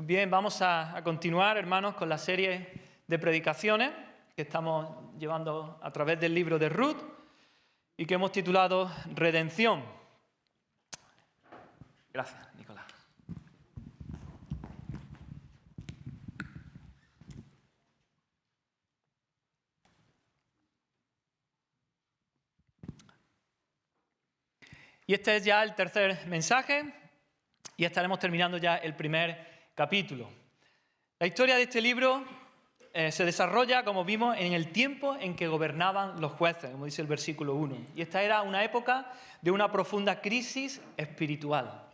Bien, vamos a continuar, hermanos, con la serie de predicaciones que estamos llevando a través del libro de Ruth y que hemos titulado Redención. Gracias, Nicolás. Y este es ya el tercer mensaje y estaremos terminando ya el primer capítulo. La historia de este libro se desarrolla, como vimos, en el tiempo en que gobernaban los jueces, como dice el versículo 1. Y esta era una época de una profunda crisis espiritual,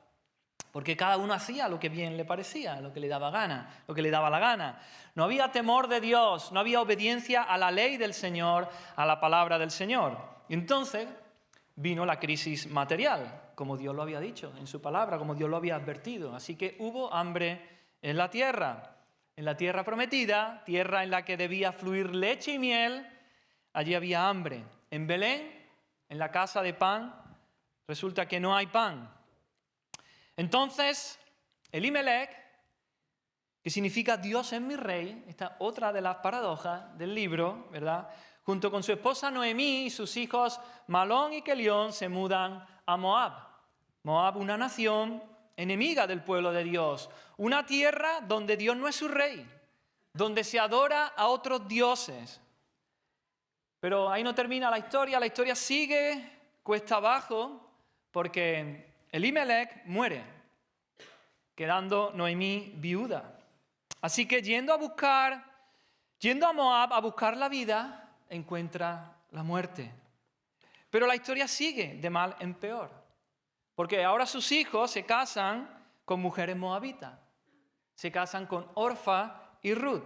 porque cada uno hacía lo que bien le parecía, lo que le daba gana, lo que le daba la gana. No había temor de Dios, no había obediencia a la ley del Señor, a la palabra del Señor. Y entonces vino la crisis material, como Dios lo había dicho en su palabra, como Dios lo había advertido. Así que hubo hambre en la tierra prometida, tierra en la que debía fluir leche y miel. Allí había hambre. En Belén, en la casa de pan, resulta que no hay pan. Entonces, Elimelech, que significa Dios es mi rey, esta es otra de las paradojas del libro, ¿verdad? Junto con su esposa Noemí y sus hijos Malón y Kelión se mudan a Moab. Moab, una nación enemiga del pueblo de Dios, una tierra donde Dios no es su rey, donde se adora a otros dioses. Pero ahí no termina la historia sigue cuesta abajo porque Elimelech muere, quedando Noemí viuda. Así que yendo a Moab a buscar la vida, encuentra la muerte. Pero la historia sigue de mal en peor, porque ahora sus hijos se casan con mujeres moabitas, se casan con Orfa y Ruth,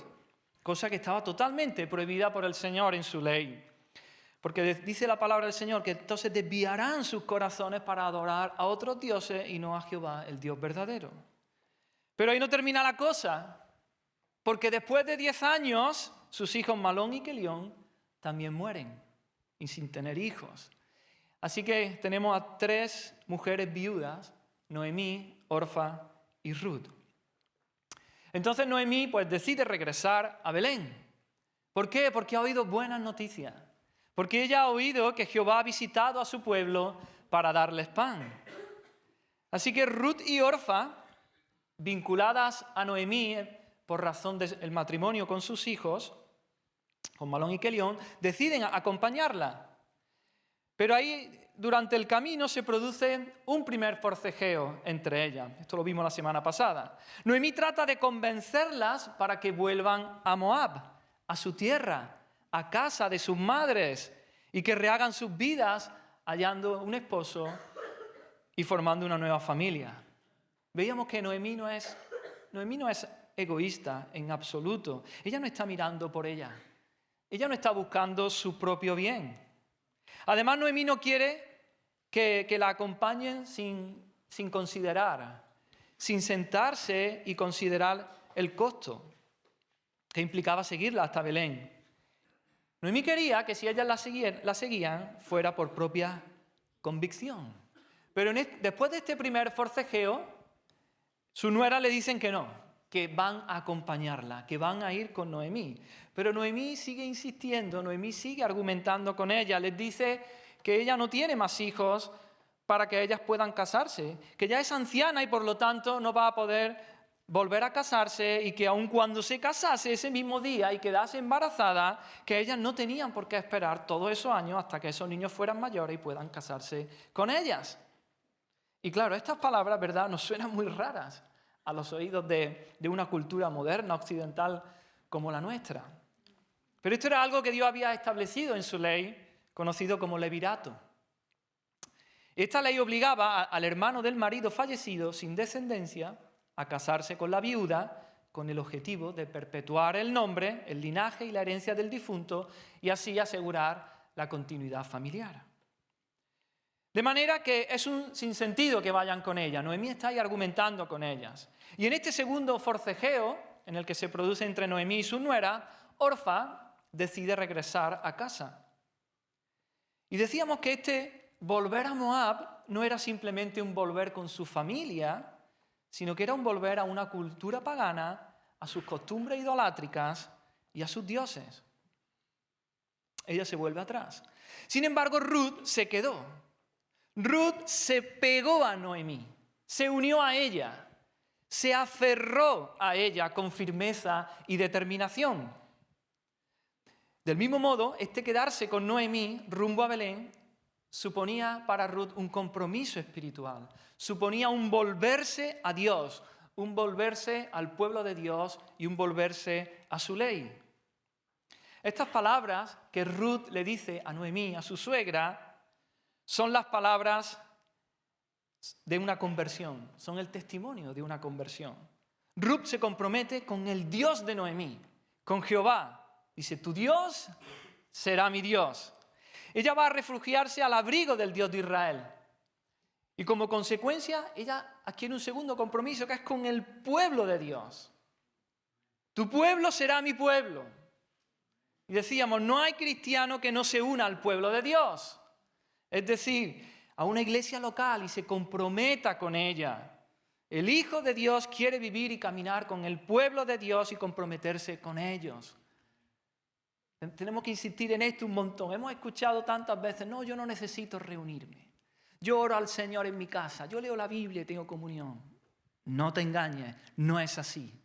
cosa que estaba totalmente prohibida por el Señor en su ley. Porque dice la palabra del Señor que entonces desviarán sus corazones para adorar a otros dioses y no a Jehová, el Dios verdadero. Pero ahí no termina la cosa, porque después de 10 años, sus hijos Malón y Kelión también mueren, y sin tener hijos. Así que tenemos a 3 mujeres viudas, Noemí, Orfa y Ruth. Entonces Noemí pues decide regresar a Belén. ¿Por qué? Porque ha oído buenas noticias. Porque ella ha oído que Jehová ha visitado a su pueblo para darles pan. Así que Ruth y Orfa, vinculadas a Noemí por razón del matrimonio con sus hijos, con Malón y Kelión, deciden acompañarla. Pero ahí, durante el camino, se produce un primer forcejeo entre ellas. Esto lo vimos la semana pasada. Noemí trata de convencerlas para que vuelvan a Moab, a su tierra, a casa de sus madres, y que rehagan sus vidas hallando un esposo y formando una nueva familia. Veíamos que Noemí no es egoísta en absoluto. Ella no está mirando por ella. Ella no está buscando su propio bien. Además, Noemí no quiere que la acompañen sin considerar, sin sentarse y considerar el costo que implicaba seguirla hasta Belén. Noemí quería que si ellas la seguían fuera por propia convicción. Pero después de este primer forcejeo, sus nueras le dicen que no, que van a acompañarla, que van a ir con Noemí. Pero Noemí sigue insistiendo, Noemí sigue argumentando con ella, les dice que ella no tiene más hijos para que ellas puedan casarse, que ya es anciana y por lo tanto no va a poder volver a casarse y que aun cuando se casase ese mismo día y quedase embarazada, que ellas no tenían por qué esperar todos esos años hasta que esos niños fueran mayores y puedan casarse con ellas. Y claro, estas palabras, ¿verdad?, nos suenan muy raras a los oídos de una cultura moderna, occidental, como la nuestra. Pero esto era algo que Dios había establecido en su ley, conocido como levirato. Esta ley obligaba al hermano del marido fallecido, sin descendencia, a casarse con la viuda, con el objetivo de perpetuar el nombre, el linaje y la herencia del difunto, y así asegurar la continuidad familiar. De manera que es un sinsentido que vayan con ella. Noemí está ahí argumentando con ellas. Y en este segundo forcejeo, en el que se produce entre Noemí y su nuera, Orfa decide regresar a casa. Y decíamos que este volver a Moab no era simplemente un volver con su familia, sino que era un volver a una cultura pagana, a sus costumbres idolátricas y a sus dioses. Ella se vuelve atrás. Sin embargo, Ruth se quedó. Ruth se pegó a Noemí, se unió a ella, se aferró a ella con firmeza y determinación. Del mismo modo, este quedarse con Noemí rumbo a Belén suponía para Ruth un compromiso espiritual, suponía un volverse a Dios, un volverse al pueblo de Dios y un volverse a su ley. Estas palabras que Ruth le dice a Noemí, a su suegra, son las palabras de una conversión, son el testimonio de una conversión. Ruth se compromete con el Dios de Noemí, con Jehová. Dice, tu Dios será mi Dios. Ella va a refugiarse al abrigo del Dios de Israel. Y como consecuencia, ella adquiere un segundo compromiso, que es con el pueblo de Dios. Tu pueblo será mi pueblo. Y decíamos, no hay cristiano que no se una al pueblo de Dios. Es decir, a una iglesia local y se comprometa con ella. El Hijo de Dios quiere vivir y caminar con el pueblo de Dios y comprometerse con ellos. Tenemos que insistir en esto un montón. Hemos escuchado tantas veces, no, yo no necesito reunirme. Yo oro al Señor en mi casa, yo leo la Biblia y tengo comunión. No te engañes, no es así.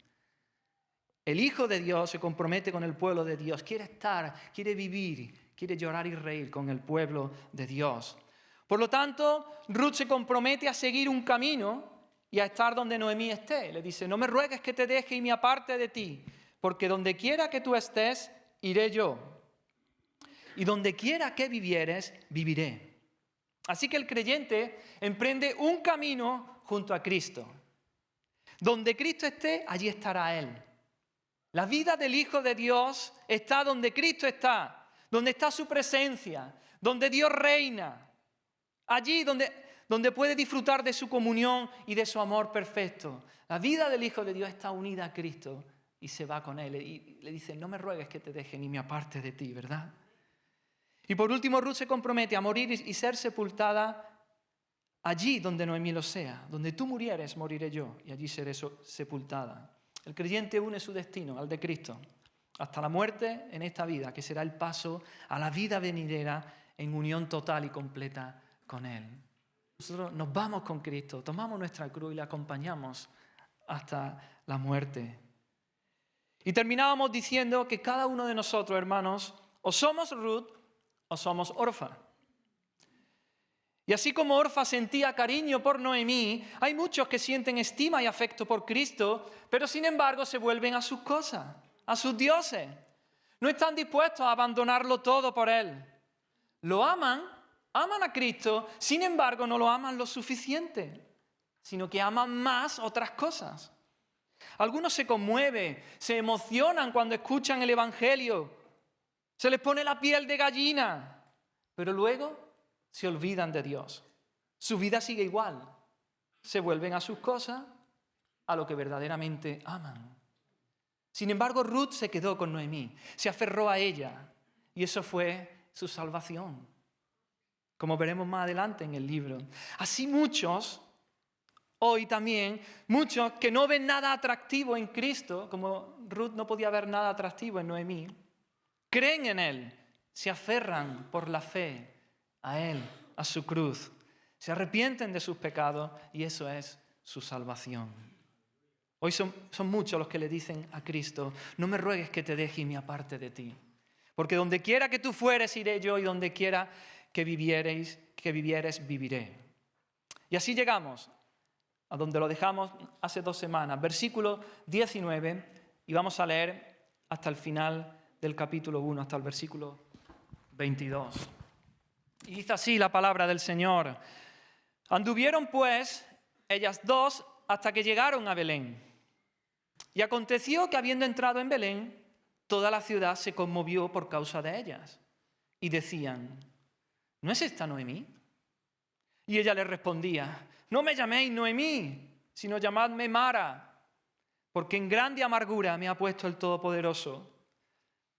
El Hijo de Dios se compromete con el pueblo de Dios, quiere estar, quiere vivir, quiere llorar y reír con el pueblo de Dios. Por lo tanto, Ruth se compromete a seguir un camino y a estar donde Noemí esté. Le dice, no me ruegues que te deje y me aparte de ti, porque donde quiera que tú estés, iré yo. Y donde quiera que vivieres, viviré. Así que el creyente emprende un camino junto a Cristo. Donde Cristo esté, allí estará Él. La vida del Hijo de Dios está donde Cristo está, donde está su presencia, donde Dios reina. Allí donde puede disfrutar de su comunión y de su amor perfecto. La vida del Hijo de Dios está unida a Cristo y se va con Él. Y le dice, no me ruegues que te deje ni me aparte de ti, ¿verdad? Y por último, Ruth se compromete a morir y ser sepultada allí donde Noemí lo sea. Donde tú murieres, moriré yo y allí seré sepultada. El creyente une su destino al de Cristo hasta la muerte en esta vida, que será el paso a la vida venidera en unión total y completa con Él. Nosotros nos vamos con Cristo, tomamos nuestra cruz y le acompañamos hasta la muerte. Y terminábamos diciendo que cada uno de nosotros, hermanos, o somos Ruth o somos Orfa. Y así como Orfa sentía cariño por Noemí, hay muchos que sienten estima y afecto por Cristo, pero sin embargo se vuelven a sus cosas, a sus dioses. No están dispuestos a abandonarlo todo por Él. Lo aman a Cristo, sin embargo no lo aman lo suficiente, sino que aman más otras cosas. Algunos se conmueven, se emocionan cuando escuchan el Evangelio, se les pone la piel de gallina, pero luego se olvidan de Dios. Su vida sigue igual. Se vuelven a sus cosas, a lo que verdaderamente aman. Sin embargo, Ruth se quedó con Noemí, se aferró a ella y eso fue su salvación, como veremos más adelante en el libro. Así muchos, hoy también, muchos que no ven nada atractivo en Cristo, como Ruth no podía ver nada atractivo en Noemí, creen en Él, se aferran por la fe a Él, a su cruz, se arrepienten de sus pecados y eso es su salvación. Hoy son muchos los que le dicen a Cristo, no me ruegues que te deje y me aparte de ti, porque donde quiera que tú fueres iré yo y donde quiera que vivieres, viviré. Y así llegamos a donde lo dejamos hace 2 semanas, versículo 19, y vamos a leer hasta el final del capítulo 1, hasta el versículo 22. Y dice así la palabra del Señor. Anduvieron pues ellas dos hasta que llegaron a Belén. Y aconteció que habiendo entrado en Belén, toda la ciudad se conmovió por causa de ellas. Y decían, ¿no es esta Noemí? Y ella les respondía, no me llaméis Noemí, sino llamadme Mara, porque en grande amargura me ha puesto el Todopoderoso.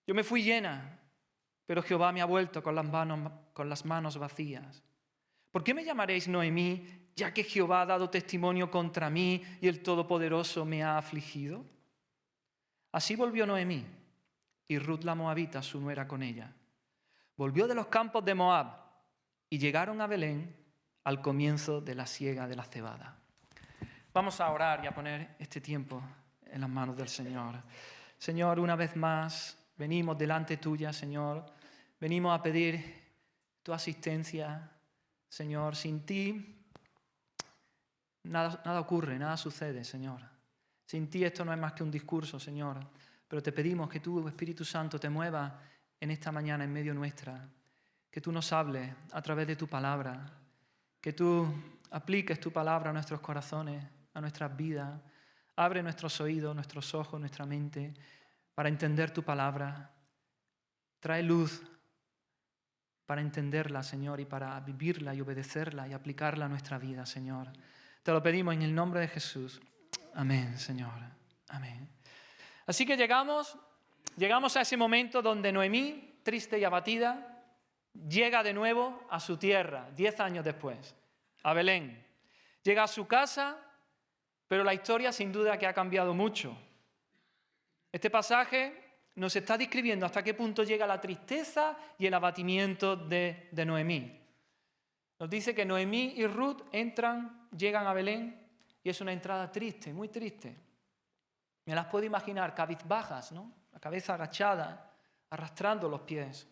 Yo me fui llena, pero Jehová me ha vuelto con las manos vacías. ¿Por qué me llamaréis Noemí, ya que Jehová ha dado testimonio contra mí y el Todopoderoso me ha afligido? Así volvió Noemí, y Ruth la moabita, su nuera, con ella. Volvió de los campos de Moab, y llegaron a Belén al comienzo de la siega de la cebada. Vamos a orar y a poner este tiempo en las manos del Señor. Señor, una vez más, venimos delante tuya, Señor. Venimos a pedir tu asistencia, Señor. Sin ti nada ocurre, nada sucede, Señor. Sin ti esto no es más que un discurso, Señor. Pero te pedimos que tú, Espíritu Santo, te muevas en esta mañana en medio nuestra. Que tú nos hables a través de tu palabra. Que tú apliques tu palabra a nuestros corazones, a nuestras vidas. Abre nuestros oídos, nuestros ojos, nuestra mente para entender tu palabra. Trae luz para entenderla, Señor, y para vivirla y obedecerla y aplicarla a nuestra vida, Señor. Te lo pedimos en el nombre de Jesús. Amén, Señor. Amén. Así que llegamos a ese momento donde Noemí, triste y abatida, llega de nuevo a su tierra, 10 años después, a Belén. Llega a su casa, pero la historia sin duda que ha cambiado mucho. Este pasaje nos está describiendo hasta qué punto llega la tristeza y el abatimiento de Noemí. Nos dice que Noemí y Ruth llegan a Belén y es una entrada triste, muy triste. Me las puedo imaginar cabizbajas, ¿no? La cabeza agachada, arrastrando los pies.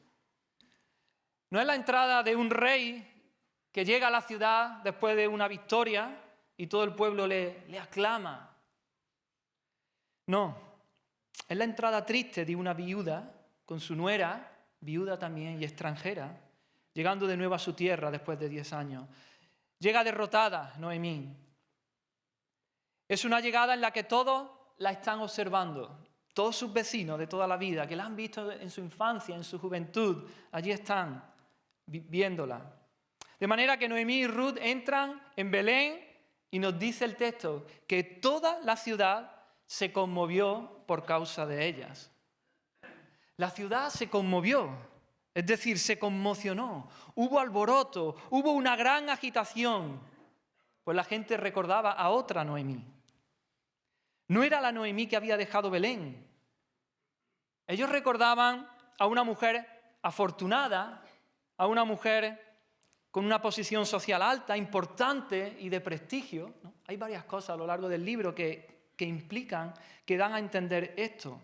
No es la entrada de un rey que llega a la ciudad después de una victoria y todo el pueblo le aclama. No, es la entrada triste de una viuda con su nuera, viuda también y extranjera, llegando de nuevo a su tierra después de 10 años. Llega derrotada Noemí. Es una llegada en la que todos la están observando. Todos sus vecinos de toda la vida, que la han visto en su infancia, en su juventud, allí están viéndola. De manera que Noemí y Ruth entran en Belén y nos dice el texto que toda la ciudad se conmovió por causa de ellas. La ciudad se conmovió, es decir, se conmocionó. Hubo alboroto, hubo una gran agitación, pues la gente recordaba a otra Noemí. No era la Noemí que había dejado Belén. Ellos recordaban a una mujer afortunada, a una mujer con una posición social alta, importante y de prestigio, ¿no? Hay varias cosas a lo largo del libro que implican, que dan a entender esto.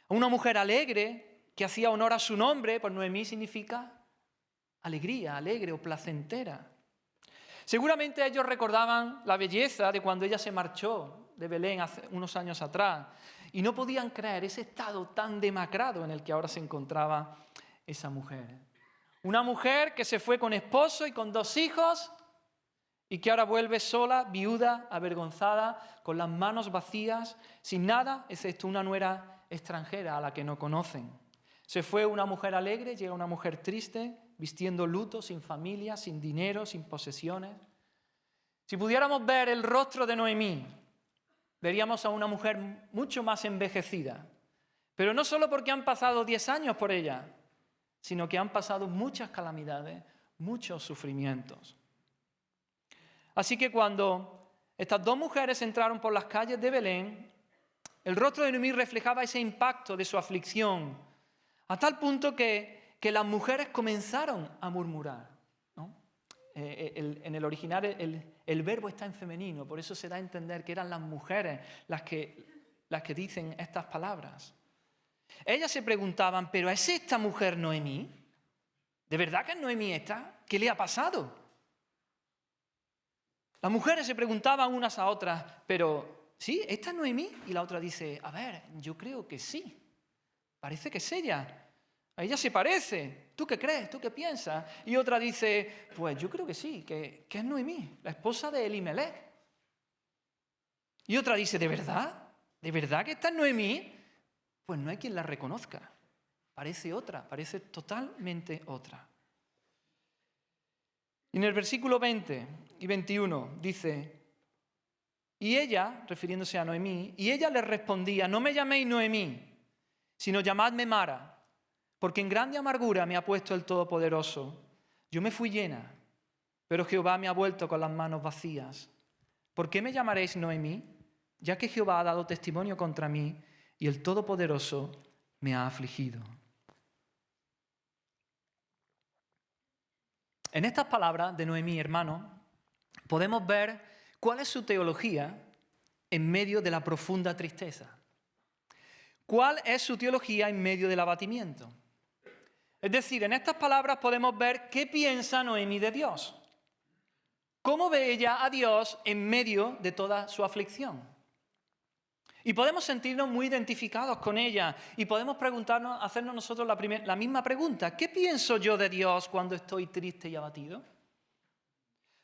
A una mujer alegre que hacía honor a su nombre, pues Noemí significa alegría, alegre o placentera. Seguramente ellos recordaban la belleza de cuando ella se marchó de Belén hace unos años atrás y no podían creer ese estado tan demacrado en el que ahora se encontraba esa mujer. Una mujer que se fue con esposo y con 2 hijos y que ahora vuelve sola, viuda, avergonzada, con las manos vacías, sin nada, excepto una nuera extranjera a la que no conocen. Se fue una mujer alegre, llega una mujer triste, vistiendo luto, sin familia, sin dinero, sin posesiones. Si pudiéramos ver el rostro de Noemí, veríamos a una mujer mucho más envejecida. Pero no solo porque han pasado 10 años por ella, sino que han pasado muchas calamidades, muchos sufrimientos. Así que cuando estas 2 mujeres entraron por las calles de Belén, el rostro de Noemí reflejaba ese impacto de su aflicción, a tal punto que las mujeres comenzaron a murmurar, ¿no? En el original el verbo está en femenino, por eso se da a entender que eran las mujeres las que dicen estas palabras. Ellas se preguntaban, ¿pero es esta mujer Noemí? ¿De verdad que es Noemí esta? ¿Qué le ha pasado? Las mujeres se preguntaban unas a otras, ¿pero sí, esta es Noemí? Y la otra dice, a ver, yo creo que sí, parece que es ella. A ella se parece. ¿Tú qué crees? ¿Tú qué piensas? Y otra dice, pues yo creo que sí, que es Noemí, la esposa de Elimelech. Y otra dice, ¿de verdad? ¿De verdad que esta es Noemí? Pues no hay quien la reconozca. Parece otra, parece totalmente otra. Y en el versículo 20 y 21 dice, y ella, refiriéndose a Noemí, y ella le respondía, no me llaméis Noemí, sino llamadme Mara, porque en grande amargura me ha puesto el Todopoderoso. Yo me fui llena, pero Jehová me ha vuelto con las manos vacías. ¿Por qué me llamaréis Noemí? Ya que Jehová ha dado testimonio contra mí y el Todopoderoso me ha afligido. En estas palabras de Noemí, hermano, podemos ver cuál es su teología en medio de la profunda tristeza. ¿Cuál es su teología en medio del abatimiento? Es decir, en estas palabras podemos ver qué piensa Noemí de Dios. ¿Cómo ve ella a Dios en medio de toda su aflicción? Y podemos sentirnos muy identificados con ella y podemos hacernos nosotros la misma pregunta. ¿Qué pienso yo de Dios cuando estoy triste y abatido?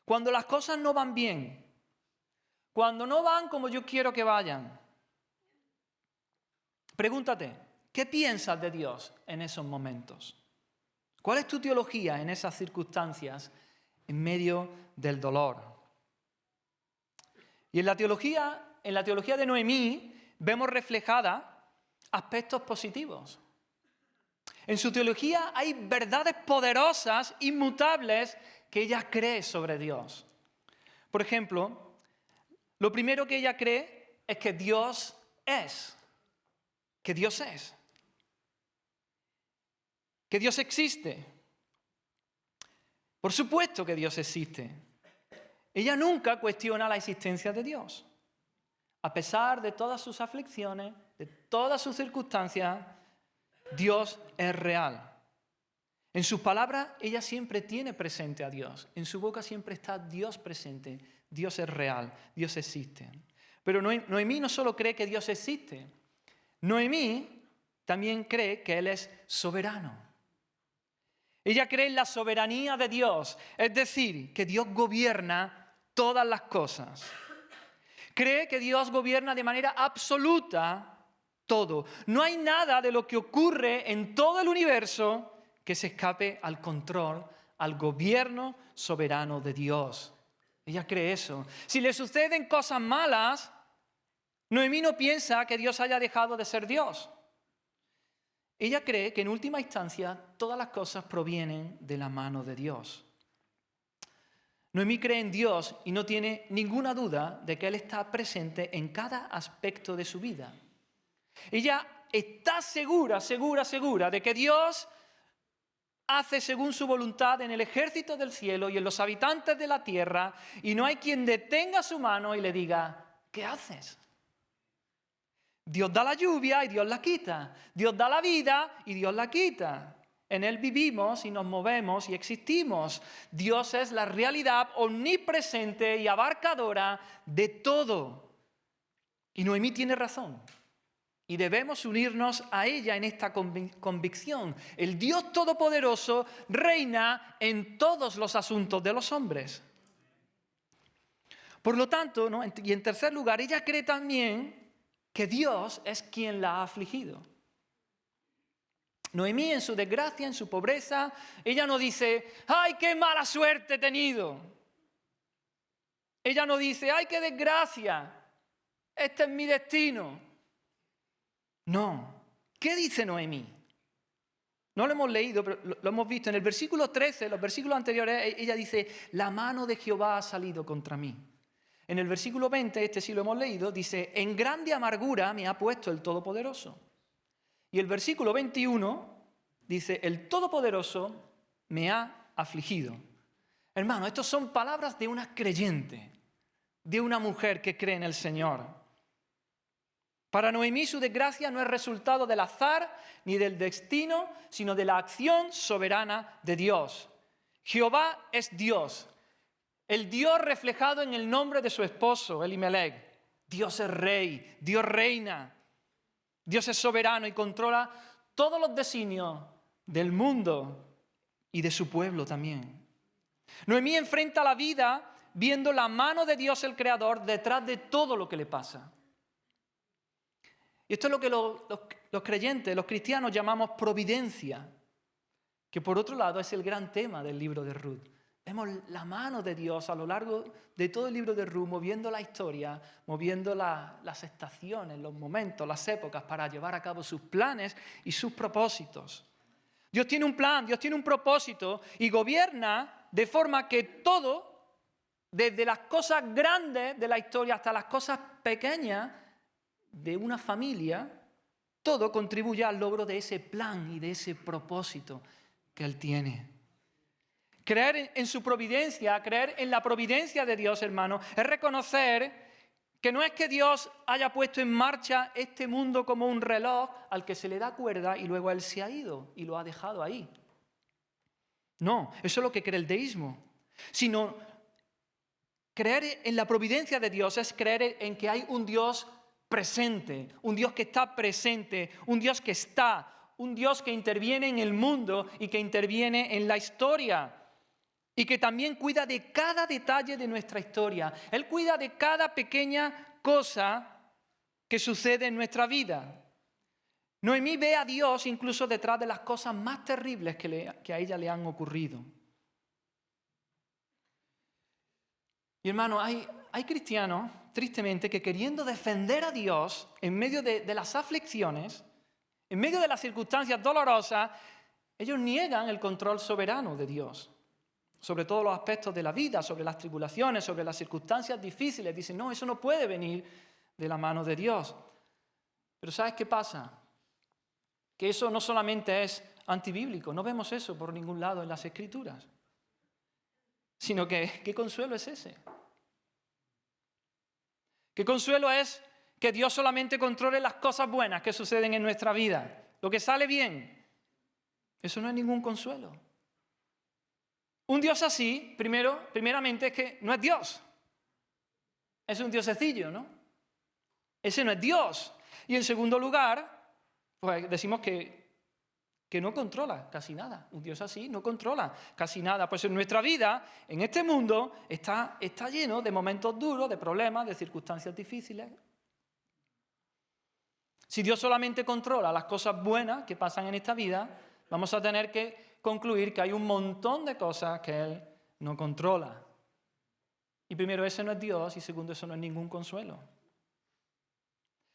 Cuando las cosas no van bien, cuando no van como yo quiero que vayan. Pregúntate, ¿qué piensas de Dios en esos momentos? ¿Cuál es tu teología en esas circunstancias en medio del dolor? Y en la teología de Noemí vemos reflejada aspectos positivos. En su teología hay verdades poderosas, inmutables, que ella cree sobre Dios. Por ejemplo, lo primero que ella cree es que Dios es. Que Dios es. Que Dios existe. Por supuesto que Dios existe. Ella nunca cuestiona la existencia de Dios. A pesar de todas sus aflicciones, de todas sus circunstancias, Dios es real. En sus palabras, ella siempre tiene presente a Dios. En su boca siempre está Dios presente. Dios es real, Dios existe. Pero Noemí no solo cree que Dios existe. Noemí también cree que Él es soberano. Ella cree en la soberanía de Dios, es decir, que Dios gobierna todas las cosas. Cree que Dios gobierna de manera absoluta todo. No hay nada de lo que ocurre en todo el universo que se escape al control, al gobierno soberano de Dios. Ella cree eso. Si le suceden cosas malas, Noemí no piensa que Dios haya dejado de ser Dios. Ella cree que en última instancia todas las cosas provienen de la mano de Dios. Noemí cree en Dios y no tiene ninguna duda de que Él está presente en cada aspecto de su vida. Ella está segura de que Dios hace según su voluntad en el ejército del cielo y en los habitantes de la tierra, y no hay quien detenga su mano y le diga, ¿qué haces? Dios da la lluvia y Dios la quita. Dios da la vida y Dios la quita. En Él vivimos y nos movemos y existimos. Dios es la realidad omnipresente y abarcadora de todo. Y Noemí tiene razón. Y debemos unirnos a ella en esta convicción. El Dios Todopoderoso reina en todos los asuntos de los hombres. Por lo tanto, ¿no? Y en tercer lugar, ella cree también que Dios es quien la ha afligido. Noemí, en su desgracia, en su pobreza, ella no dice, ¡ay, qué mala suerte he tenido! Ella no dice, ¡ay, qué desgracia! Este es mi destino. No. ¿Qué dice Noemí? No lo hemos leído, pero lo hemos visto. En el versículo 13, los versículos anteriores, ella dice, la mano de Jehová ha salido contra mí. En el versículo 20, este sí lo hemos leído, dice, en grande amargura me ha puesto el Todopoderoso. Y el versículo 21 dice, el Todopoderoso me ha afligido. Hermano, estas son palabras de una creyente, de una mujer que cree en el Señor. Para Noemí su desgracia no es resultado del azar ni del destino, sino de la acción soberana de Dios. Jehová es Dios, el Dios reflejado en el nombre de su esposo, Elimelech. Dios es rey, Dios reina, Dios es soberano y controla todos los designios del mundo y de su pueblo también. Noemí enfrenta la vida viendo la mano de Dios el Creador detrás de todo lo que le pasa. Y esto es lo que los creyentes, los cristianos llamamos providencia, que por otro lado es el gran tema del libro de Ruth. Vemos la mano de Dios a lo largo de todo el libro de Ruth, moviendo la historia, moviendo las estaciones, los momentos, las épocas, para llevar a cabo sus planes y sus propósitos. Dios tiene un plan, Dios tiene un propósito y gobierna de forma que todo, desde las cosas grandes de la historia hasta las cosas pequeñas de una familia, todo contribuye al logro de ese plan y de ese propósito que Él tiene. Creer en su providencia, creer en la providencia de Dios, hermano, es reconocer que no es que Dios haya puesto en marcha este mundo como un reloj al que se le da cuerda y luego Él se ha ido y lo ha dejado ahí. No, eso es lo que cree el deísmo. Sino creer en la providencia de Dios es creer en que hay un Dios presente, un Dios que está presente, un Dios que está, un Dios que interviene en el mundo y que interviene en la historia. Y que también cuida de cada detalle de nuestra historia. Él cuida de cada pequeña cosa que sucede en nuestra vida. Noemí ve a Dios incluso detrás de las cosas más terribles que a ella le han ocurrido. Y hermano, hay cristianos, tristemente, que queriendo defender a Dios en medio de las aflicciones, en medio de las circunstancias dolorosas, ellos niegan el control soberano de Dios sobre todos los aspectos de la vida, sobre las tribulaciones, sobre las circunstancias difíciles. Dicen, no, eso no puede venir de la mano de Dios. Pero ¿sabes qué pasa? Que eso no solamente es antibíblico, no vemos eso por ningún lado en las Escrituras. Sino que, ¿qué consuelo es ese? ¿Qué consuelo es que Dios solamente controle las cosas buenas que suceden en nuestra vida? Lo que sale bien. Eso no es ningún consuelo. Un Dios así, primeramente, es que no es Dios. Es un diosecillo, ¿no? Ese no es Dios. Y en segundo lugar, pues decimos que no controla casi nada. Un Dios así no controla casi nada. Pues en nuestra vida, en este mundo, está lleno de momentos duros, de problemas, de circunstancias difíciles. Si Dios solamente controla las cosas buenas que pasan en esta vida, vamos a tener que concluir que hay un montón de cosas que Él no controla. Y primero, ese no es Dios, y segundo, eso no es ningún consuelo.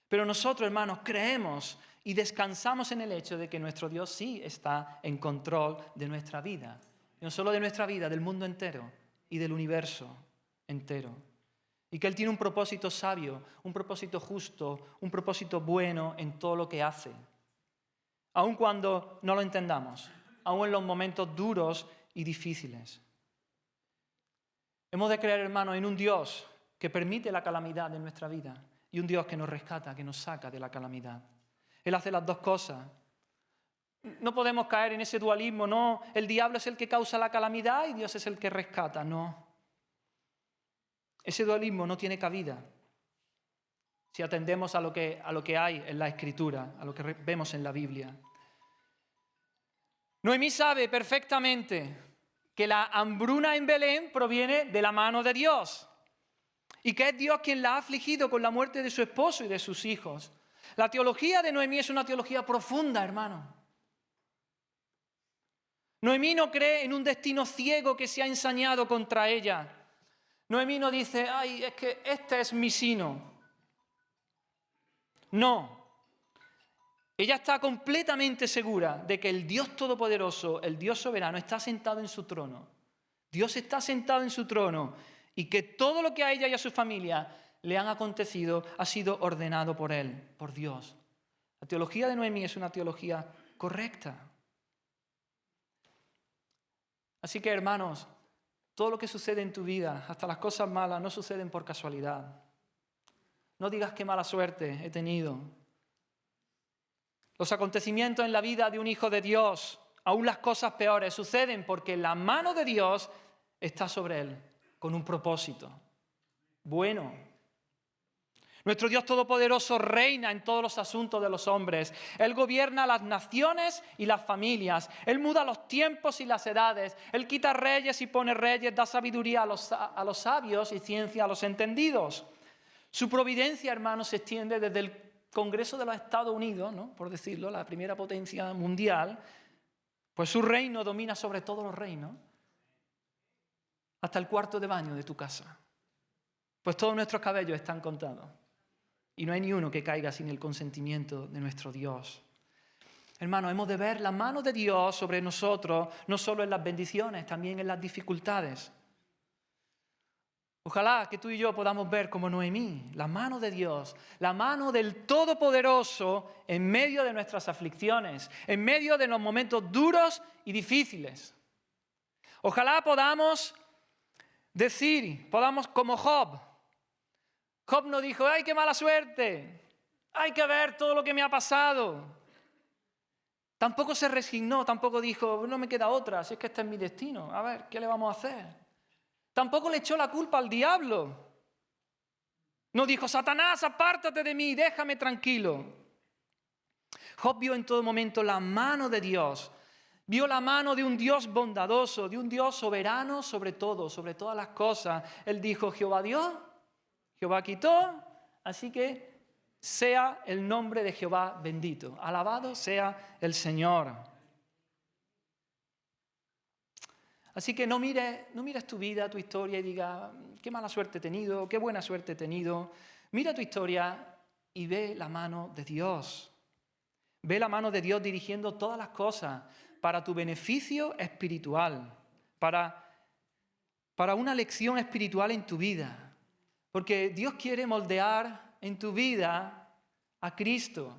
Pero nosotros, hermanos, creemos y descansamos en el hecho de que nuestro Dios sí está en control de nuestra vida. Y no solo de nuestra vida, del mundo entero y del universo entero. Y que Él tiene un propósito sabio, un propósito justo, un propósito bueno en todo lo que hace. Aun cuando no lo entendamos, aun en los momentos duros y difíciles. Hemos de creer, hermanos, en un Dios que permite la calamidad en nuestra vida y un Dios que nos rescata, que nos saca de la calamidad. Él hace las dos cosas. No podemos caer en ese dualismo, no, el diablo es el que causa la calamidad y Dios es el que rescata, no. Ese dualismo no tiene cabida si atendemos a lo que hay en la Escritura, a lo que vemos en la Biblia. Noemí sabe perfectamente que la hambruna en Belén proviene de la mano de Dios y que es Dios quien la ha afligido con la muerte de su esposo y de sus hijos. La teología de Noemí es una teología profunda, hermano. Noemí no cree en un destino ciego que se ha ensañado contra ella. Noemí no dice, ay, es que este es mi sino. No. Ella está completamente segura de que el Dios Todopoderoso, el Dios Soberano, está sentado en su trono. Dios está sentado en su trono y que todo lo que a ella y a su familia le han acontecido ha sido ordenado por Él, por Dios. La teología de Noemí es una teología correcta. Así que, hermanos, todo lo que sucede en tu vida, hasta las cosas malas, no suceden por casualidad. No digas qué mala suerte he tenido. Los acontecimientos en la vida de un hijo de Dios, aún las cosas peores, suceden porque la mano de Dios está sobre él, con un propósito bueno. Nuestro Dios Todopoderoso reina en todos los asuntos de los hombres. Él gobierna las naciones y las familias. Él muda los tiempos y las edades. Él quita reyes y pone reyes, da sabiduría a los sabios y ciencia a los entendidos. Su providencia, hermanos, se extiende desde el Congreso de los Estados Unidos, ¿no?, por decirlo, la primera potencia mundial, pues su reino domina sobre todos los reinos, hasta el cuarto de baño de tu casa. Pues todos nuestros cabellos están contados y no hay ni uno que caiga sin el consentimiento de nuestro Dios. Hermanos, hemos de ver la mano de Dios sobre nosotros, no solo en las bendiciones, también en las dificultades. Ojalá que tú y yo podamos ver como Noemí, la mano de Dios, la mano del Todopoderoso en medio de nuestras aflicciones, en medio de los momentos duros y difíciles. Ojalá podamos decir, como Job. Job no dijo, ¡ay, qué mala suerte! Hay que ver todo lo que me ha pasado. Tampoco se resignó, tampoco dijo, no me queda otra, si es que este es mi destino. A ver, ¿qué le vamos a hacer? Tampoco le echó la culpa al diablo. No dijo, Satanás, apártate de mí, déjame tranquilo. Job vio en todo momento la mano de Dios. Vio la mano de un Dios bondadoso, de un Dios soberano sobre todo, sobre todas las cosas. Él dijo, Jehová dio, Jehová quitó, así que sea el nombre de Jehová bendito. Alabado sea el Señor. Así que no mires tu vida, tu historia y diga, qué mala suerte he tenido, qué buena suerte he tenido. Mira tu historia y ve la mano de Dios. Ve la mano de Dios dirigiendo todas las cosas para tu beneficio espiritual, para una lección espiritual en tu vida. Porque Dios quiere moldear en tu vida a Cristo.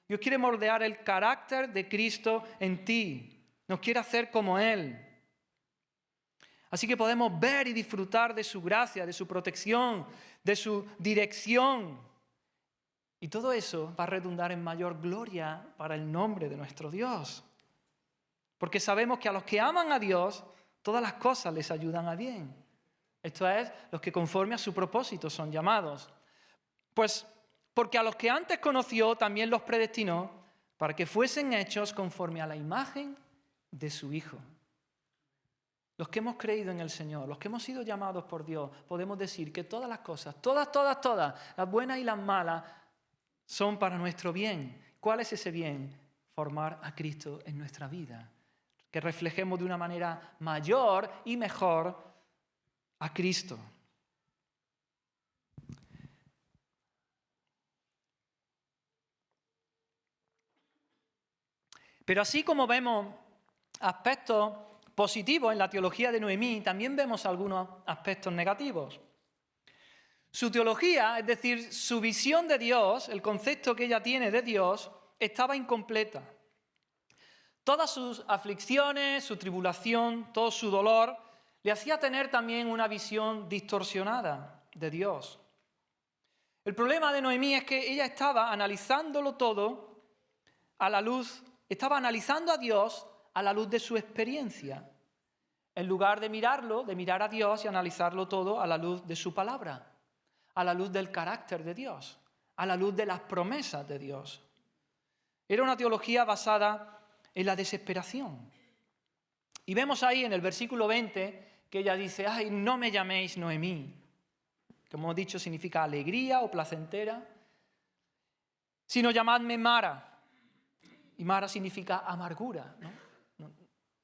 Dios quiere moldear el carácter de Cristo en ti. Nos quiere hacer como Él. Así que podemos ver y disfrutar de su gracia, de su protección, de su dirección. Y todo eso va a redundar en mayor gloria para el nombre de nuestro Dios. Porque sabemos que a los que aman a Dios, todas las cosas les ayudan a bien. Esto es, los que conforme a su propósito son llamados. Pues porque a los que antes conoció también los predestinó para que fuesen hechos conforme a la imagen de su Hijo. Los que hemos creído en el Señor, los que hemos sido llamados por Dios, podemos decir que todas las cosas, todas, las buenas y las malas, son para nuestro bien. ¿Cuál es ese bien? Formar a Cristo en nuestra vida. Que reflejemos de una manera mayor y mejor a Cristo. Pero así como vemos aspectos positivos en la teología de Noemí, también vemos algunos aspectos negativos. Su teología, es decir, su visión de Dios, el concepto que ella tiene de Dios, estaba incompleta. Todas sus aflicciones, su tribulación, todo su dolor, le hacía tener también una visión distorsionada de Dios. El problema de Noemí es que ella estaba analizándolo todo a la luz, estaba analizando a Dios a la luz de su experiencia, en lugar de mirar a Dios y analizarlo todo a la luz de su palabra, a la luz del carácter de Dios, a la luz de las promesas de Dios. Era una teología basada en la desesperación. Y vemos ahí en el versículo 20 que ella dice, ¡ay, no me llaméis Noemí! Como hemos dicho, significa alegría o placentera, sino llamadme Mara. Y Mara significa amargura, ¿no?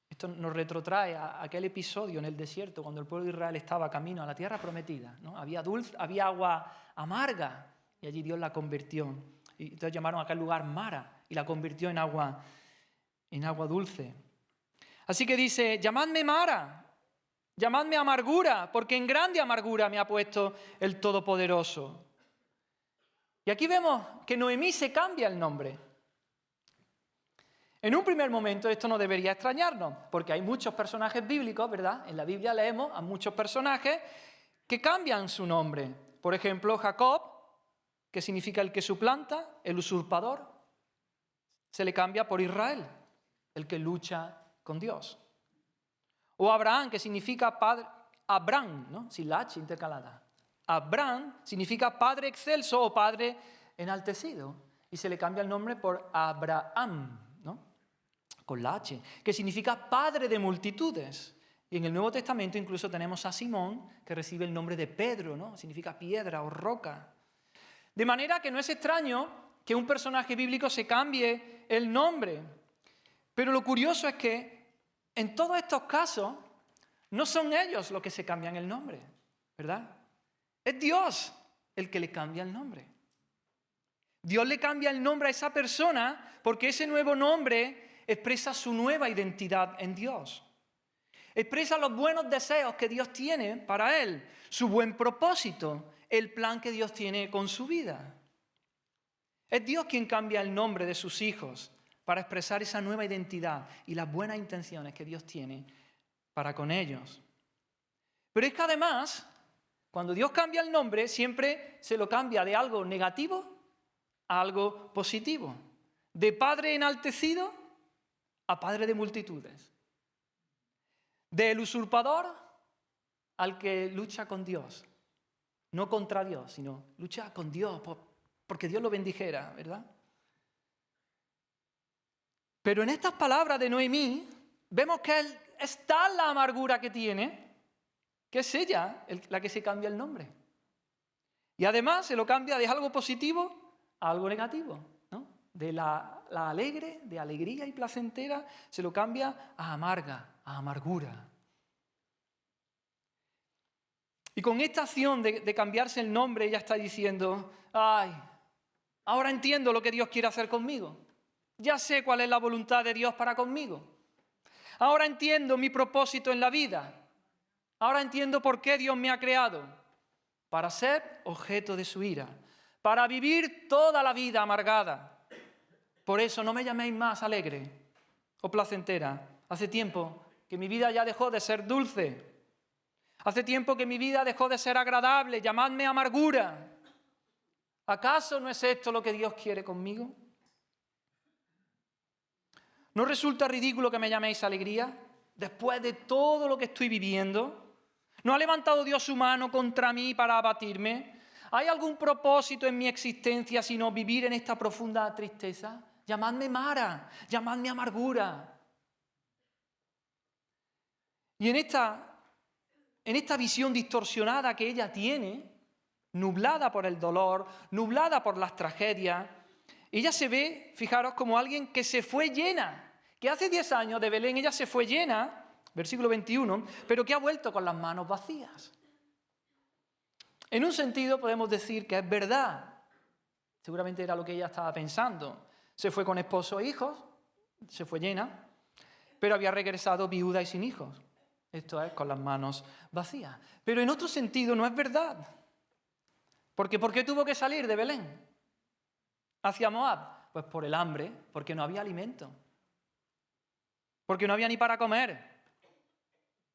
Esto nos retrotrae a aquel episodio en el desierto cuando el pueblo de Israel estaba camino a la tierra prometida, ¿no? Había agua amarga y allí Dios la convirtió. Y entonces llamaron a aquel lugar Mara y la convirtió en agua dulce. Así que dice, llamadme Mara, llamadme amargura, porque en grande amargura me ha puesto el Todopoderoso. Y aquí vemos que Noemí se cambia el nombre. En un primer momento esto no debería extrañarnos, porque hay muchos personajes bíblicos, ¿verdad? En la Biblia leemos a muchos personajes que cambian su nombre. Por ejemplo, Jacob, que significa el que suplanta, el usurpador, se le cambia por Israel, el que lucha con Dios. O Abraham, que significa padre, Abraham, ¿no? Sin la H intercalada. Abraham significa padre excelso o padre enaltecido, y se le cambia el nombre por Abraham, con la H, que significa padre de multitudes. Y en el Nuevo Testamento incluso tenemos a Simón, que recibe el nombre de Pedro, ¿no? Significa piedra o roca. De manera que no es extraño que un personaje bíblico se cambie el nombre. Pero lo curioso es que en todos estos casos no son ellos los que se cambian el nombre, ¿verdad? Es Dios el que le cambia el nombre. Dios le cambia el nombre a esa persona porque ese nuevo nombre expresa su nueva identidad en Dios. Expresa los buenos deseos que Dios tiene para él, su buen propósito, el plan que Dios tiene con su vida. Es Dios quien cambia el nombre de sus hijos para expresar esa nueva identidad y las buenas intenciones que Dios tiene para con ellos. Pero es que además, cuando Dios cambia el nombre, siempre se lo cambia de algo negativo a algo positivo. De padre enaltecido a padre de multitudes. Del usurpador al que lucha con Dios. No contra Dios, sino lucha con Dios porque Dios lo bendijera, ¿verdad? Pero en estas palabras de Noemí vemos que es tal la amargura que tiene que es ella la que se cambia el nombre. Y además se lo cambia de algo positivo a algo negativo, ¿no? De la alegre, de alegría y placentera, se lo cambia a amarga, a amargura. Y con esta acción de cambiarse el nombre, ella está diciendo, ay, ahora entiendo lo que Dios quiere hacer conmigo. Ya sé cuál es la voluntad de Dios para conmigo. Ahora entiendo mi propósito en la vida. Ahora entiendo por qué Dios me ha creado. Para ser objeto de su ira. Para vivir toda la vida amargada. Por eso no me llaméis más alegre o placentera. Hace tiempo que mi vida ya dejó de ser dulce. Hace tiempo que mi vida dejó de ser agradable. Llamadme amargura. ¿Acaso no es esto lo que Dios quiere conmigo? ¿No resulta ridículo que me llaméis alegría después de todo lo que estoy viviendo? ¿No ha levantado Dios su mano contra mí para abatirme? ¿Hay algún propósito en mi existencia sino vivir en esta profunda tristeza? Llamadme Mara, llamadme amargura. Y en esta visión distorsionada que ella tiene, nublada por el dolor, nublada por las tragedias, ella se ve, fijaros, como alguien que se fue llena, que hace 10 años de Belén ella se fue llena, versículo 21, pero que ha vuelto con las manos vacías. En un sentido podemos decir que es verdad, seguramente era lo que ella estaba pensando, se fue con esposo e hijos, se fue llena, pero había regresado viuda y sin hijos, esto es, con las manos vacías. Pero en otro sentido no es verdad, porque ¿por qué tuvo que salir de Belén hacia Moab? Pues por el hambre, porque no había alimento. Porque no había ni para comer.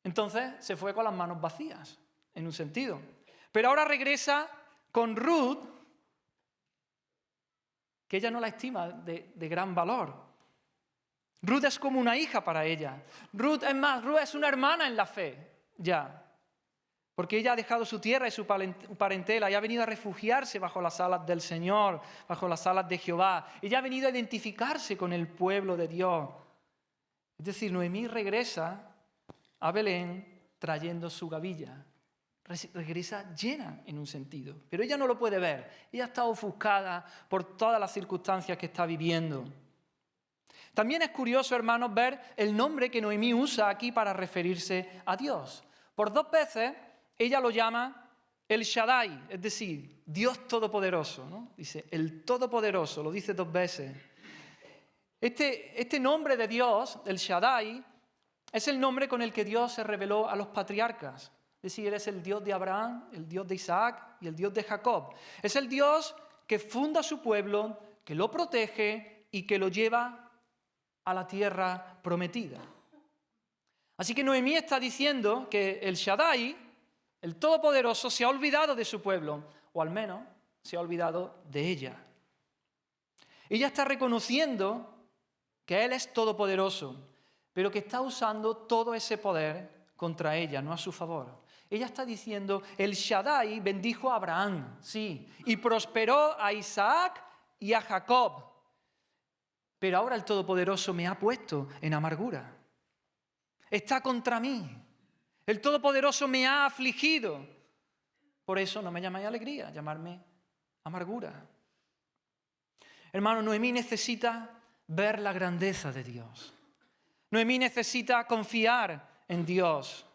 Entonces se fue con las manos vacías, en un sentido. Pero ahora regresa con Ruth, que ella no la estima de gran valor. Ruth es como una hija para ella. Ruth es una hermana en la fe, ya. Porque ella ha dejado su tierra y su parentela y ha venido a refugiarse bajo las alas del Señor, bajo las alas de Jehová. Ella ha venido a identificarse con el pueblo de Dios. Es decir, Noemí regresa a Belén trayendo su gavilla. Regresa llena en un sentido, pero ella no lo puede ver. Ella está ofuscada por todas las circunstancias que está viviendo. También es curioso, hermanos, ver el nombre que Noemí usa aquí para referirse a Dios. Por 2 veces ella lo llama el Shaddai, es decir, Dios Todopoderoso, ¿no? Dice, el Todopoderoso, lo dice 2 veces. Este nombre de Dios, el Shaddai, es el nombre con el que Dios se reveló a los patriarcas. Es decir, Él es el Dios de Abraham, el Dios de Isaac y el Dios de Jacob. Es el Dios que funda su pueblo, que lo protege y que lo lleva a la tierra prometida. Así que Noemí está diciendo que el Shaddai, el Todopoderoso, se ha olvidado de su pueblo, o al menos se ha olvidado de ella. Ella está reconociendo que Él es todopoderoso, pero que está usando todo ese poder contra ella, no a su favor. Ella está diciendo, el Shaddai bendijo a Abraham, sí, y prosperó a Isaac y a Jacob, pero ahora el Todopoderoso me ha puesto en amargura. Está contra mí. El Todopoderoso me ha afligido. Por eso no me llamáis alegría, llamarme amargura. Hermano, Noemí necesita ver la grandeza de Dios. Noemí necesita confiar en Dios.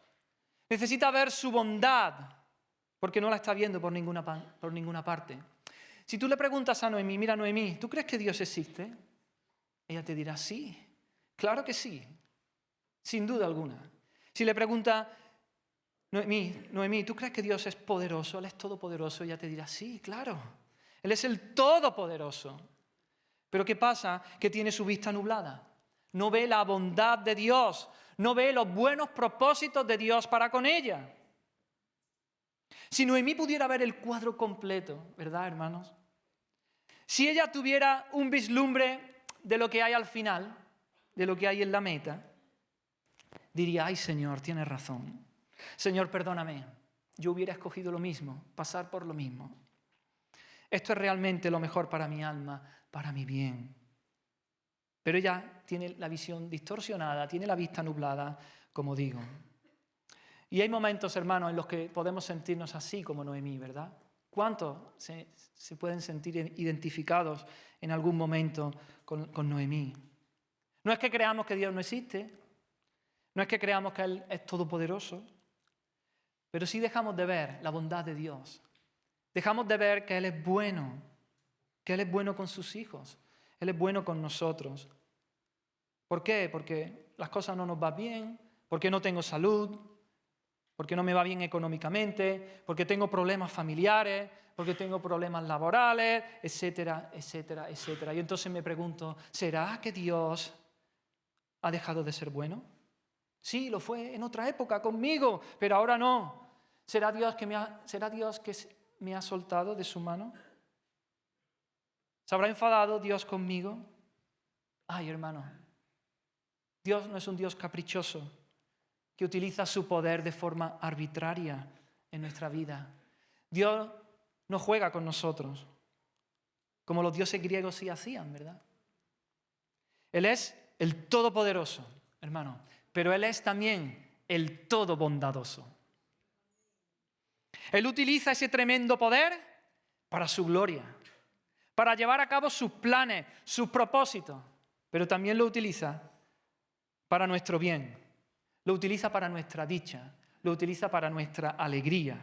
Necesita ver su bondad, porque no la está viendo por ninguna parte. Si tú le preguntas a Noemí, mira Noemí, ¿tú crees que Dios existe? Ella te dirá, sí, claro que sí, sin duda alguna. Si le pregunta, Noemí, ¿tú crees que Dios es poderoso? Él es todopoderoso. Ella te dirá, sí, claro. Él es el todopoderoso. Pero ¿qué pasa? Que tiene su vista nublada. No ve la bondad de Dios. No ve los buenos propósitos de Dios para con ella. Si Noemí pudiera ver el cuadro completo, ¿verdad, hermanos? Si ella tuviera un vislumbre de lo que hay al final, de lo que hay en la meta, diría, ay Señor, tienes razón. Señor, perdóname, yo hubiera escogido lo mismo, pasar por lo mismo. Esto es realmente lo mejor para mi alma, para mi bien. Pero ella tiene la visión distorsionada, tiene la vista nublada, como digo. Y hay momentos, hermanos, en los que podemos sentirnos así como Noemí, ¿verdad? ¿Cuántos se pueden sentir identificados en algún momento con Noemí? No es que creamos que Dios no existe, no es que creamos que Él es todopoderoso, pero sí dejamos de ver la bondad de Dios. Dejamos de ver que Él es bueno con sus hijos, Él es bueno con nosotros. ¿Por qué? Porque las cosas no nos van bien, porque no tengo salud, porque no me va bien económicamente, porque tengo problemas familiares, porque tengo problemas laborales, etcétera, etcétera, etcétera. Y entonces me pregunto, ¿será que Dios ha dejado de ser bueno? Sí, lo fue en otra época conmigo, pero ahora no. ¿Será Dios que me ha soltado de su mano? ¿Se habrá enfadado Dios conmigo? Ay, hermano, Dios no es un Dios caprichoso que utiliza su poder de forma arbitraria en nuestra vida. Dios no juega con nosotros, como los dioses griegos sí hacían, ¿verdad? Él es el Todopoderoso, hermano, pero Él es también el Todo Bondadoso. Él utiliza ese tremendo poder para su gloria, para llevar a cabo sus planes, sus propósitos, pero también lo utiliza para nuestro bien, lo utiliza para nuestra dicha, lo utiliza para nuestra alegría.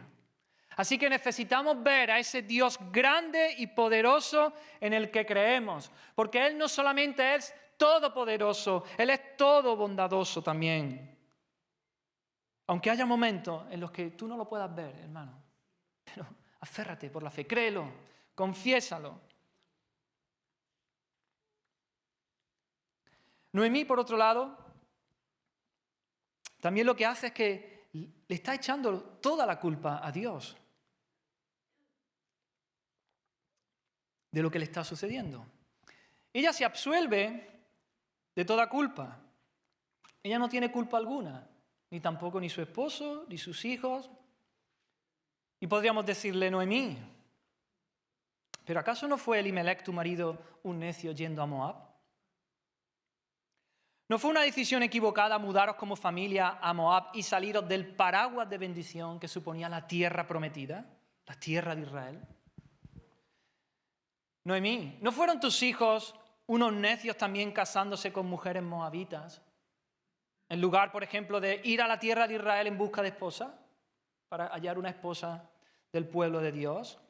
Así que necesitamos ver a ese Dios grande y poderoso en el que creemos, porque Él no solamente es todopoderoso, Él es todo bondadoso también. Aunque haya momentos en los que tú no lo puedas ver, hermano, pero aférrate por la fe, créelo, confiésalo. Noemí, por otro lado, también lo que hace es que le está echando toda la culpa a Dios de lo que le está sucediendo. Ella se absuelve de toda culpa. Ella no tiene culpa alguna, ni tampoco ni su esposo, ni sus hijos. Y podríamos decirle, Noemí, ¿pero acaso no fue Elimelech, tu marido, un necio yendo a Moab? ¿No fue una decisión equivocada mudaros como familia a Moab y saliros del paraguas de bendición que suponía la tierra prometida, la tierra de Israel? Noemí, ¿no fueron tus hijos unos necios también casándose con mujeres moabitas? En lugar, por ejemplo, de ir a la tierra de Israel en busca de esposa, para hallar una esposa del pueblo de Dios.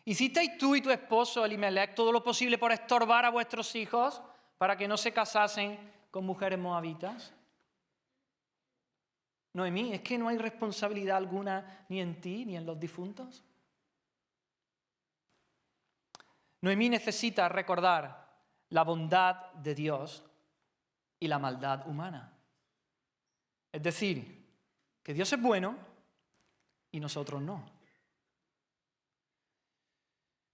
¿Hicisteis tú y tu esposo Elimelech todo lo posible por estorbar a vuestros hijos para que no se casasen con mujeres moabitas? Noemí, ¿es que no hay responsabilidad alguna ni en ti ni en los difuntos? Noemí necesita recordar la bondad de Dios y la maldad humana. Es decir, que Dios es bueno y nosotros no.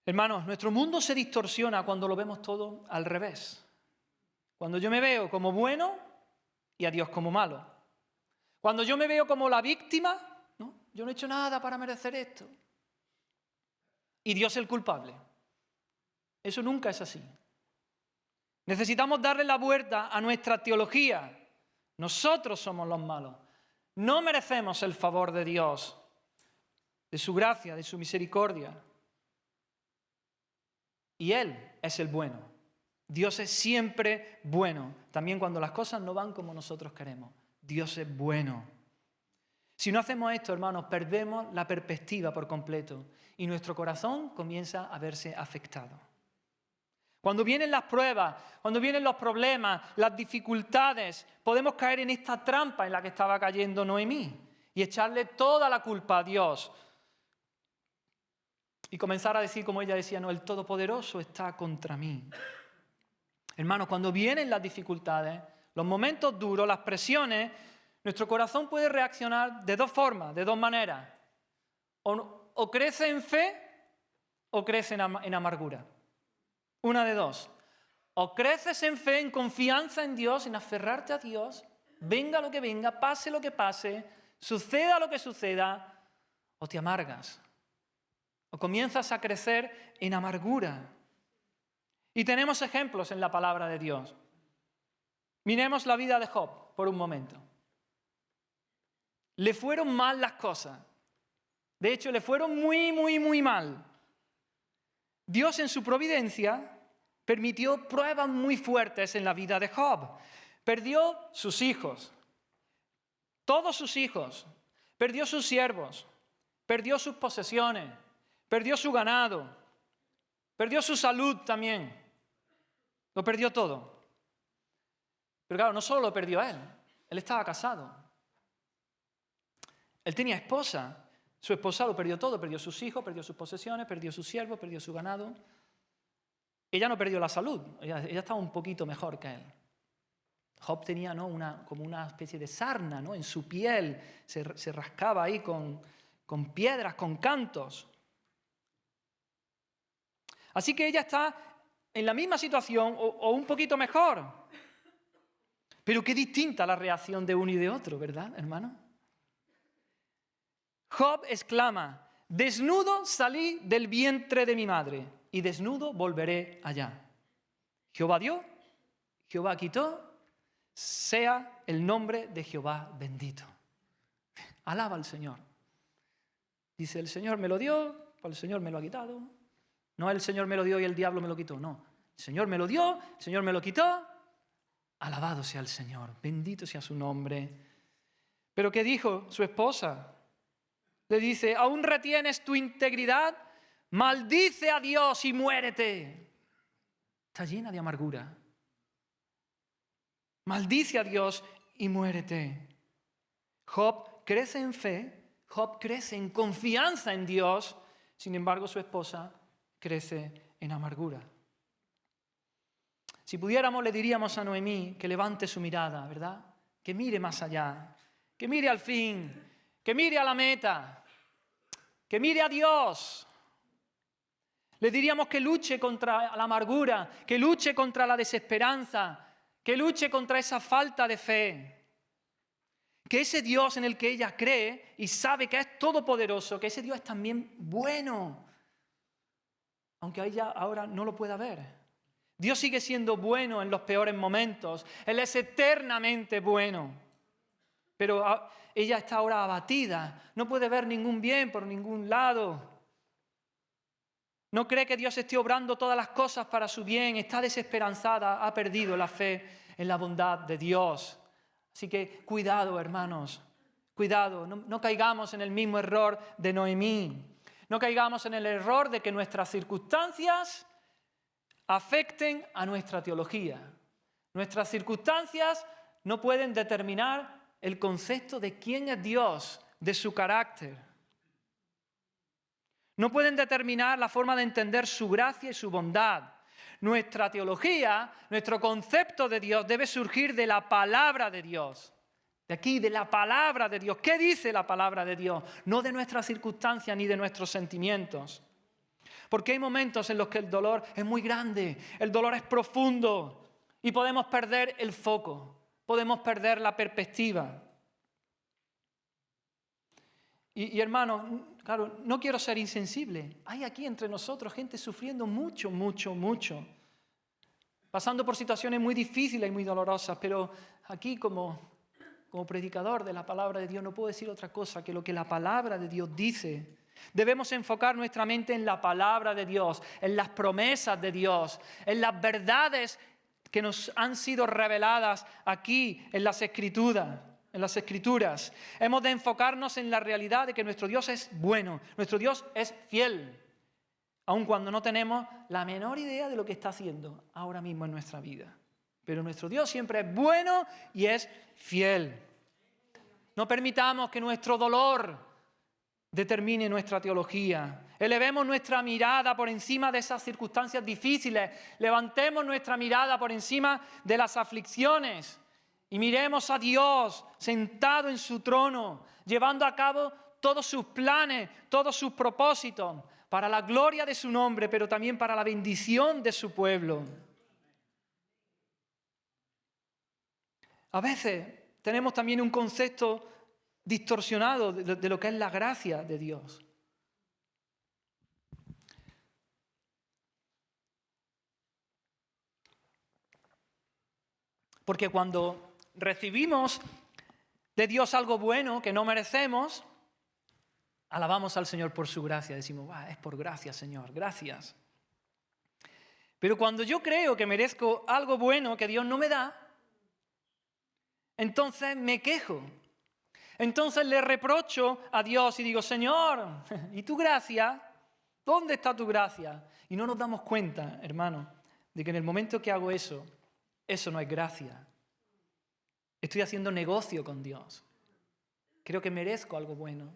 Hermanos, nuestro mundo se distorsiona cuando lo vemos todo al revés. Cuando yo me veo como bueno y a Dios como malo. Cuando yo me veo como la víctima, ¿no? Yo no he hecho nada para merecer esto. Y Dios es el culpable. Eso nunca es así. Necesitamos darle la vuelta a nuestra teología. Nosotros somos los malos. No merecemos el favor de Dios, de su gracia, de su misericordia. Y Él es el bueno. Dios es siempre bueno, también cuando las cosas no van como nosotros queremos. Dios es bueno. Si no hacemos esto, hermanos, perdemos la perspectiva por completo y nuestro corazón comienza a verse afectado. Cuando vienen las pruebas, cuando vienen los problemas, las dificultades, podemos caer en esta trampa en la que estaba cayendo Noemí y echarle toda la culpa a Dios. Y comenzar a decir, como ella decía, no, el Todopoderoso está contra mí. Hermanos, cuando vienen las dificultades, los momentos duros, las presiones, nuestro corazón puede reaccionar de dos formas, de dos maneras. O crece en fe o crece en amargura. Una de dos. O creces en fe, en confianza en Dios, en aferrarte a Dios, venga lo que venga, pase lo que pase, suceda lo que suceda, o te amargas. O comienzas a crecer en amargura. Y tenemos ejemplos en la palabra de Dios. Miremos la vida de Job por un momento. Le fueron mal las cosas. De hecho, le fueron muy mal. Dios en su providencia permitió pruebas muy fuertes en la vida de Job. Perdió sus hijos, todos sus hijos. Perdió sus siervos, perdió sus posesiones, perdió su ganado, perdió su salud también. Lo perdió todo. Pero claro, no solo lo perdió él estaba casado. Él tenía esposa. Su esposa lo perdió todo, perdió sus hijos, perdió sus posesiones, perdió sus siervos, perdió su ganado. Ella no perdió la salud, ella estaba un poquito mejor que él. Job tenía, ¿no?, como una especie de sarna, ¿no?, en su piel, se rascaba ahí con piedras, con cantos. Así que ella está en la misma situación o un poquito mejor. Pero qué distinta la reacción de uno y de otro, ¿verdad, hermano? Job exclama, desnudo salí del vientre de mi madre y desnudo volveré allá. Jehová dio, Jehová quitó, sea el nombre de Jehová bendito. Alaba al Señor. Dice, el Señor me lo dio, el Señor me lo ha quitado. No el Señor me lo dio y el diablo me lo quitó, no. El Señor me lo dio, el Señor me lo quitó. Alabado sea el Señor, bendito sea su nombre. Pero ¿qué dijo su esposa? Le dice, ¿aún retienes tu integridad? Maldice a Dios y muérete. Está llena de amargura. Maldice a Dios y muérete. Job crece en fe, Job crece en confianza en Dios, sin embargo su esposa crece en amargura. Si pudiéramos le diríamos a Noemí que levante su mirada, ¿verdad? Que mire más allá, que mire al fin, que mire a la meta, que mire a Dios. Le diríamos que luche contra la amargura, que luche contra la desesperanza, que luche contra esa falta de fe. Que ese Dios en el que ella cree y sabe que es todopoderoso, que ese Dios es también bueno, aunque ella ahora no lo pueda ver. Dios sigue siendo bueno en los peores momentos. Él es eternamente bueno. Pero ella está ahora abatida. No puede ver ningún bien por ningún lado. No cree que Dios esté obrando todas las cosas para su bien. Está desesperanzada. Ha perdido la fe en la bondad de Dios. Así que cuidado, hermanos. Cuidado. No caigamos en el mismo error de Noemí. No caigamos en el error de que nuestras circunstancias afecten a nuestra teología. Nuestras circunstancias no pueden determinar el concepto de quién es Dios, de su carácter. No pueden determinar la forma de entender su gracia y su bondad. Nuestra teología, nuestro concepto de Dios debe surgir de la palabra de Dios. De aquí, de la palabra de Dios. ¿Qué dice la palabra de Dios? No de nuestras circunstancias ni de nuestros sentimientos. Porque hay momentos en los que el dolor es muy grande, el dolor es profundo y podemos perder el foco, podemos perder la perspectiva. Y hermanos, claro, no quiero ser insensible. Hay aquí entre nosotros gente sufriendo mucho, pasando por situaciones muy difíciles y muy dolorosas, pero aquí como predicador de la palabra de Dios no puedo decir otra cosa que lo que la palabra de Dios dice. Debemos enfocar nuestra mente en la palabra de Dios, en las promesas de Dios, en las verdades que nos han sido reveladas aquí en las Escrituras. en las Escrituras. Hemos de enfocarnos en la realidad de que nuestro Dios es bueno, nuestro Dios es fiel, aun cuando no tenemos la menor idea de lo que está haciendo ahora mismo en nuestra vida. Pero nuestro Dios siempre es bueno y es fiel. No permitamos que nuestro dolor determine nuestra teología. Elevemos nuestra mirada por encima de esas circunstancias difíciles. Levantemos nuestra mirada por encima de las aflicciones y miremos a Dios sentado en su trono, llevando a cabo todos sus planes, todos sus propósitos, para la gloria de su nombre, pero también para la bendición de su pueblo. A veces tenemos también un concepto distorsionado de lo que es la gracia de Dios. Porque cuando recibimos de Dios algo bueno que no merecemos, alabamos al Señor por su gracia. Decimos, es por gracia, Señor, gracias. Pero cuando yo creo que merezco algo bueno que Dios no me da, entonces me quejo. Entonces le reprocho a Dios y digo, Señor, ¿y tu gracia? ¿Dónde está tu gracia? Y no nos damos cuenta, hermano, de que en el momento que hago eso, eso no es gracia. Estoy haciendo negocio con Dios. Creo que merezco algo bueno.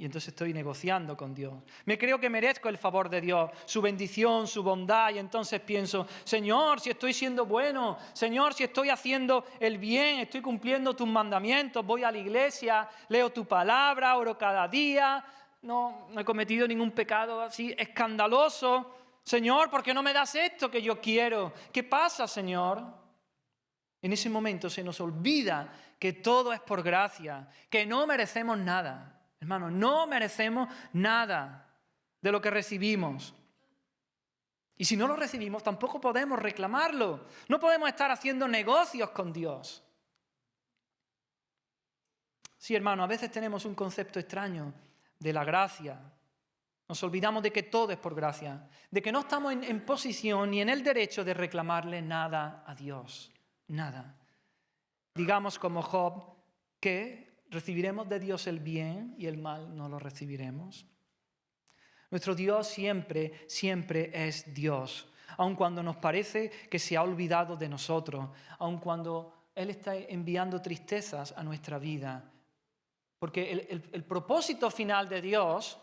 Y entonces estoy negociando con Dios. Me creo que merezco el favor de Dios, su bendición, su bondad. Y entonces pienso, Señor, si estoy siendo bueno, Señor, si estoy haciendo el bien, estoy cumpliendo tus mandamientos, voy a la iglesia, leo tu palabra, oro cada día, no he cometido ningún pecado así escandaloso. Señor, ¿por qué no me das esto que yo quiero? ¿Qué pasa, Señor? En ese momento se nos olvida que todo es por gracia, que no merecemos nada. Hermanos, no merecemos nada de lo que recibimos. Y si no lo recibimos, tampoco podemos reclamarlo. No podemos estar haciendo negocios con Dios. Sí, hermano, a veces tenemos un concepto extraño de la gracia. Nos olvidamos de que todo es por gracia, de que no estamos en posición ni en el derecho de reclamarle nada a Dios. Nada. Digamos como Job que recibiremos de Dios el bien y el mal no lo recibiremos. Nuestro Dios siempre, siempre es Dios, aun cuando nos parece que se ha olvidado de nosotros, aun cuando Él está enviando tristezas a nuestra vida. Porque el propósito final de Dios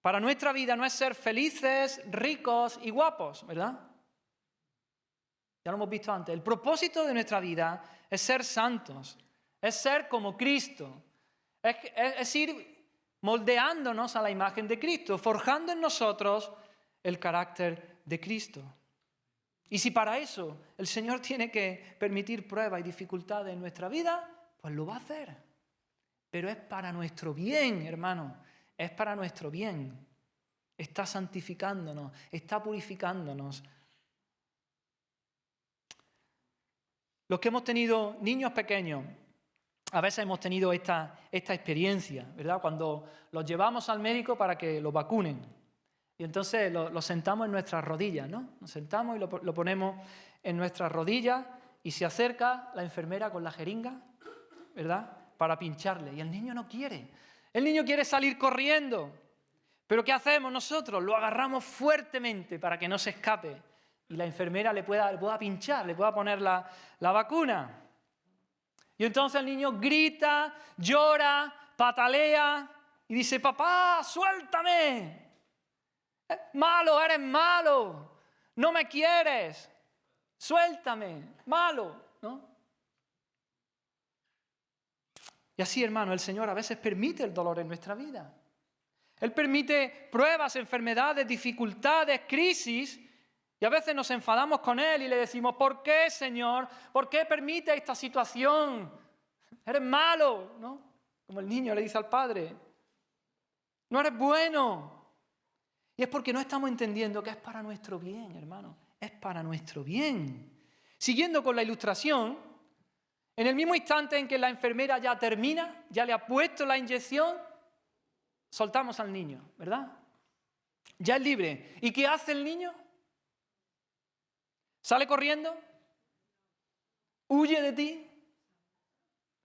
para nuestra vida no es ser felices, ricos y guapos, ¿verdad? Ya lo hemos visto antes. El propósito de nuestra vida es ser santos, es ser como Cristo, es ir moldeándonos a la imagen de Cristo, forjando en nosotros el carácter de Cristo. Y si para eso el Señor tiene que permitir pruebas y dificultades en nuestra vida, pues lo va a hacer. Pero es para nuestro bien, hermano, es para nuestro bien. Está santificándonos, está purificándonos. Los que hemos tenido niños pequeños, a veces hemos tenido esta experiencia, ¿verdad? Cuando los llevamos al médico para que los vacunen. Y entonces lo sentamos en nuestras rodillas, ¿no? Nos sentamos y lo ponemos en nuestras rodillas y se acerca la enfermera con la jeringa, ¿verdad? Para pincharle. Y el niño no quiere. El niño quiere salir corriendo. ¿Pero qué hacemos nosotros? Lo agarramos fuertemente para que no se escape. Y la enfermera le pueda pinchar, le pueda poner la vacuna. Y entonces el niño grita, llora, patalea y dice, papá, suéltame. Malo, eres malo. No me quieres. Suéltame. Malo, ¿no? Y así, hermano, el Señor a veces permite el dolor en nuestra vida. Él permite pruebas, enfermedades, dificultades, crisis. Y a veces nos enfadamos con Él y le decimos, ¿por qué, Señor? ¿Por qué permite esta situación? Eres malo, ¿no? Como el niño le dice al padre. No eres bueno. Y es porque no estamos entendiendo que es para nuestro bien, hermano. Es para nuestro bien. Siguiendo con la ilustración, en el mismo instante en que la enfermera ya termina, ya le ha puesto la inyección, soltamos al niño, ¿verdad? Ya es libre. ¿Y qué hace el niño? ¿Sale corriendo? ¿Huye de ti?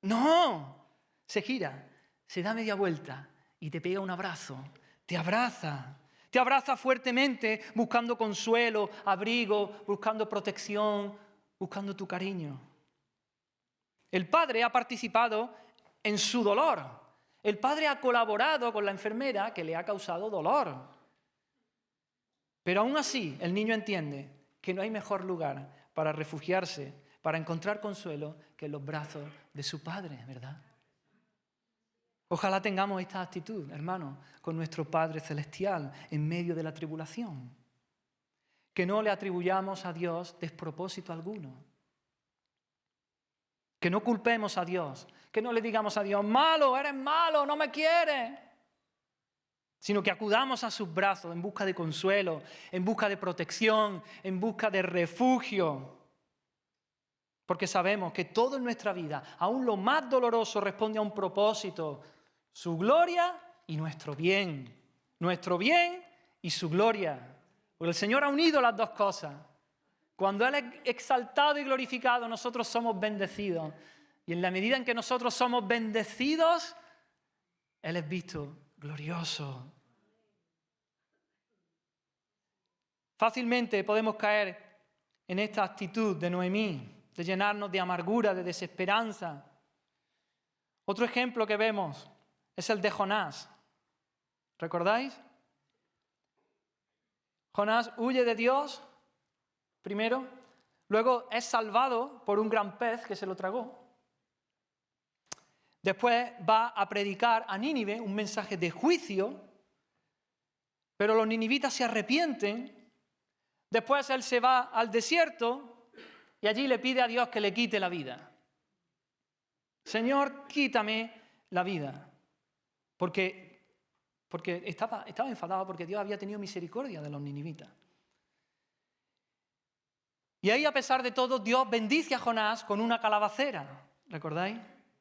No. Se gira, se da media vuelta y te pega un abrazo. Te abraza fuertemente buscando consuelo, abrigo, buscando protección, buscando tu cariño. El padre ha participado en su dolor. El padre ha colaborado con la enfermera que le ha causado dolor. Pero aún así, el niño entiende que no hay mejor lugar para refugiarse, para encontrar consuelo, que en los brazos de su padre, ¿verdad? Ojalá tengamos esta actitud, hermanos, con nuestro Padre Celestial en medio de la tribulación. Que no le atribuyamos a Dios despropósito alguno. Que no culpemos a Dios, que no le digamos a Dios, malo, eres malo, no me quieres. Sino que acudamos a sus brazos en busca de consuelo, en busca de protección, en busca de refugio. Porque sabemos que todo en nuestra vida, aún lo más doloroso, responde a un propósito, su gloria y nuestro bien. Nuestro bien y su gloria. Porque el Señor ha unido las dos cosas. Cuando Él es exaltado y glorificado, nosotros somos bendecidos. Y en la medida en que nosotros somos bendecidos, Él es visto glorioso. Fácilmente podemos caer en esta actitud de Noemí, de llenarnos de amargura, de desesperanza. Otro ejemplo que vemos es el de Jonás. ¿Recordáis? Jonás huye de Dios primero, luego es salvado por un gran pez que se lo tragó. Después va a predicar a Nínive un mensaje de juicio, pero los ninivitas se arrepienten. Después él se va al desierto y allí le pide a Dios que le quite la vida. Señor, quítame la vida. Porque estaba enfadado porque Dios había tenido misericordia de los ninivitas. Y ahí, a pesar de todo, Dios bendice a Jonás con una calabacera. ¿Recordáis?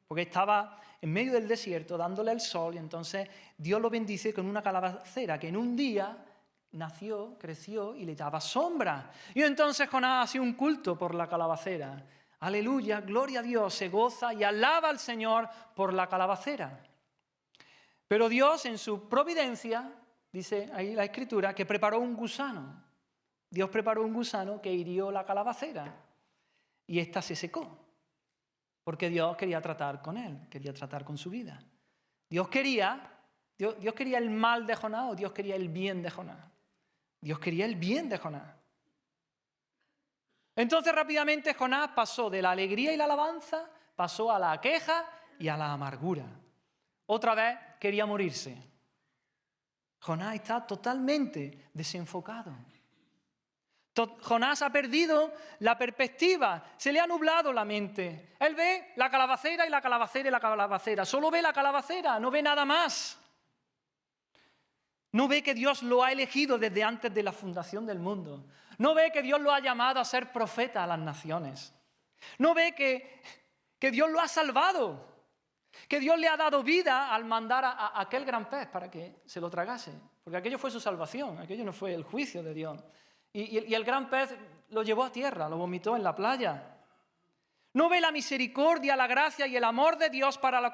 Porque estaba en medio del desierto dándole el sol y entonces Dios lo bendice con una calabacera que en un día nació, creció y le daba sombra. Y entonces Jonás hace un culto por la calabacera. Aleluya, gloria a Dios, se goza y alaba al Señor por la calabacera. Pero Dios en su providencia, dice ahí la Escritura, que preparó un gusano. Dios preparó un gusano que hirió la calabacera y ésta se secó. Porque Dios quería tratar con él, quería tratar con su vida. Dios quería el mal de Jonás o Dios quería el bien de Jonás. Dios quería el bien de Jonás. Entonces rápidamente Jonás pasó de la alegría y la alabanza, pasó a la queja y a la amargura. Otra vez quería morirse. Jonás está totalmente desenfocado. Jonás ha perdido la perspectiva, se le ha nublado la mente. Él ve la calabacera y la calabacera y la calabacera. Solo ve la calabacera, no ve nada más. No ve que Dios lo ha elegido desde antes de la fundación del mundo. No ve que Dios lo ha llamado a ser profeta a las naciones. No ve que Dios lo ha salvado. Que Dios le ha dado vida al mandar a aquel gran pez para que se lo tragase. Porque aquello fue su salvación, aquello no fue el juicio de Dios. Y el gran pez lo llevó a tierra, lo vomitó en la playa. No ve la misericordia, la gracia y el amor de Dios para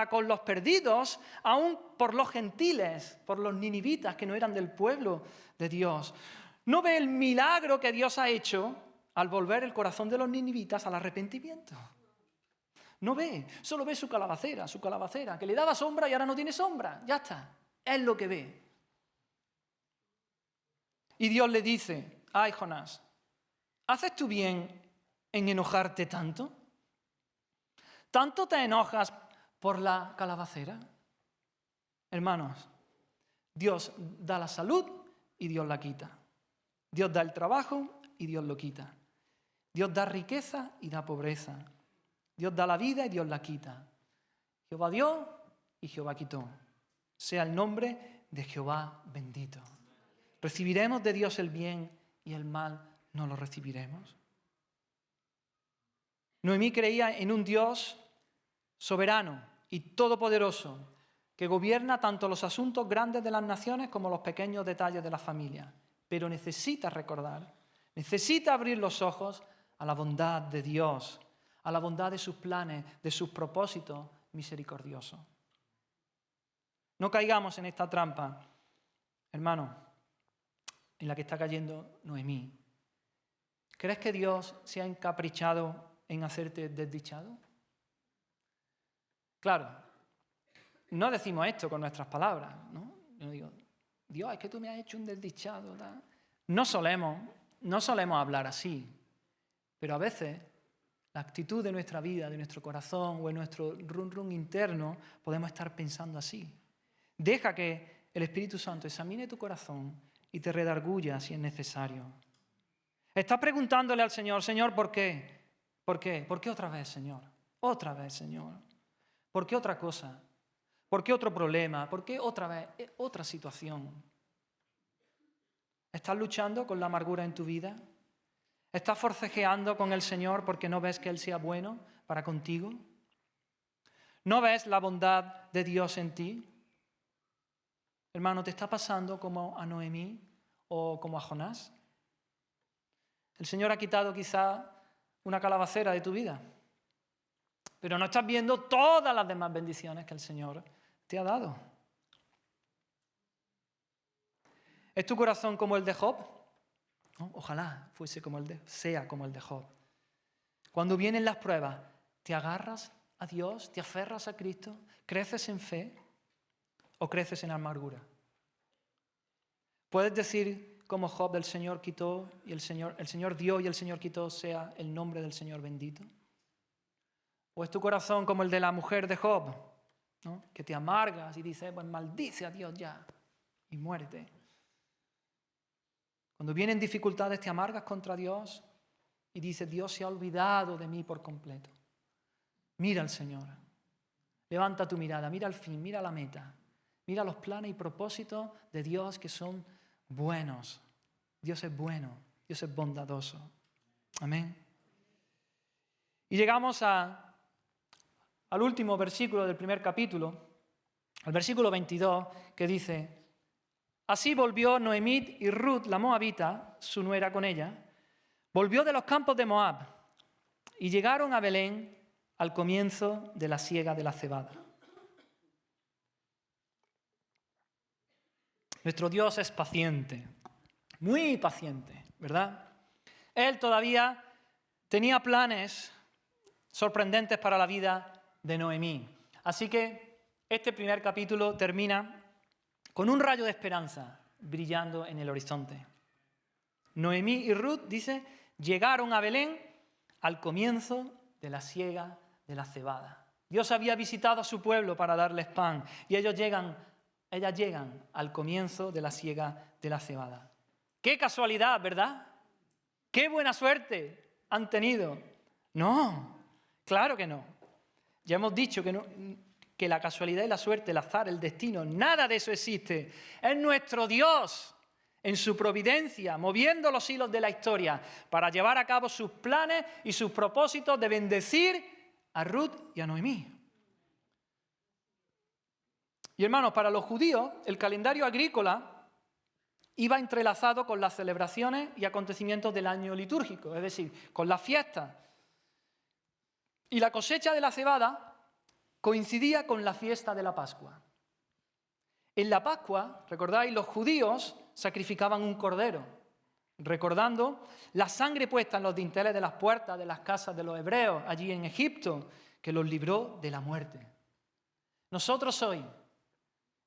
con los perdidos, aún por los gentiles, por los ninivitas que no eran del pueblo de Dios. No ve el milagro que Dios ha hecho al volver el corazón de los ninivitas al arrepentimiento. No ve, solo ve su calabacera, que le daba sombra y ahora no tiene sombra. Ya está, es lo que ve. Y Dios le dice, ay Jonás, ¿haces tú bien en enojarte tanto? ¿Tanto te enojas por la calabacera? Hermanos, Dios da la salud y Dios la quita. Dios da el trabajo y Dios lo quita. Dios da riqueza y da pobreza. Dios da la vida y Dios la quita. Jehová dio y Jehová quitó. Sea el nombre de Jehová bendito. ¿Recibiremos de Dios el bien y el mal no lo recibiremos? Noemí creía en un Dios soberano y todopoderoso que gobierna tanto los asuntos grandes de las naciones como los pequeños detalles de la familia. Pero necesita recordar, necesita abrir los ojos a la bondad de Dios, a la bondad de sus planes, de sus propósitos misericordiosos. No caigamos en esta trampa, hermano, en la que está cayendo Noemí. ¿Crees que Dios se ha encaprichado en hacerte desdichado? Claro, no decimos esto con nuestras palabras, ¿no? Yo digo, Dios, es que tú me has hecho un desdichado, ¿verdad? No solemos hablar así, pero a veces la actitud de nuestra vida, de nuestro corazón o en nuestro run interno, podemos estar pensando así. Deja que el Espíritu Santo examine tu corazón y te redarguya si es necesario. Estás preguntándole al Señor, Señor, ¿por qué? ¿Por qué? ¿Por qué otra vez, Señor? Otra vez, Señor. ¿Por qué otra cosa? ¿Por qué otro problema? ¿Por qué otra vez otra situación? ¿Estás luchando con la amargura en tu vida? ¿Estás forcejeando con el Señor porque no ves que Él sea bueno para contigo? ¿No ves la bondad de Dios en ti? Hermano, ¿te está pasando como a Noemí o como a Jonás? El Señor ha quitado quizá una calabacera de tu vida, pero no estás viendo todas las demás bendiciones que el Señor te ha dado. ¿Es tu corazón como el de Job? ¿No? Ojalá sea como el de Job. Cuando vienen las pruebas, ¿te agarras a Dios? ¿Te aferras a Cristo? ¿Creces en fe o creces en amargura? ¿Puedes decir como Job, el Señor quitó y el Señor dio y el Señor quitó, sea el nombre del Señor bendito? ¿O es tu corazón como el de la mujer de Job, ¿no? Que te amargas y dices, pues maldice a Dios ya y muérete? Cuando vienen dificultades te amargas contra Dios y dices, Dios se ha olvidado de mí por completo. Mira al Señor, levanta tu mirada, mira al fin, mira la meta, mira los planes y propósitos de Dios que son buenos. Dios es bueno, Dios es bondadoso. Amén. Y llegamos al último versículo del primer capítulo, al versículo 22, que dice, así volvió Noemí y Ruth, la moabita, su nuera con ella, volvió de los campos de Moab y llegaron a Belén al comienzo de la siega de la cebada. Nuestro Dios es paciente, muy paciente, ¿verdad? Él todavía tenía planes sorprendentes para la vida de Noemí. Así que este primer capítulo termina con un rayo de esperanza brillando en el horizonte. Noemí y Ruth, dice, llegaron a Belén al comienzo de la siega de la cebada. Dios había visitado a su pueblo para darles pan y ellas llegan al comienzo de la siega de la cebada. ¡Qué casualidad!, ¿verdad? ¡Qué buena suerte han tenido! No, claro que no. Ya hemos dicho que la casualidad y la suerte, el azar, el destino, nada de eso existe. Es nuestro Dios, en su providencia, moviendo los hilos de la historia para llevar a cabo sus planes y sus propósitos de bendecir a Ruth y a Noemí. Y hermanos, para los judíos, el calendario agrícola iba entrelazado con las celebraciones y acontecimientos del año litúrgico, es decir, con las fiestas. Y la cosecha de la cebada coincidía con la fiesta de la Pascua. En la Pascua, recordáis, los judíos sacrificaban un cordero, recordando la sangre puesta en los dinteles de las puertas de las casas de los hebreos allí en Egipto, que los libró de la muerte. Nosotros hoy,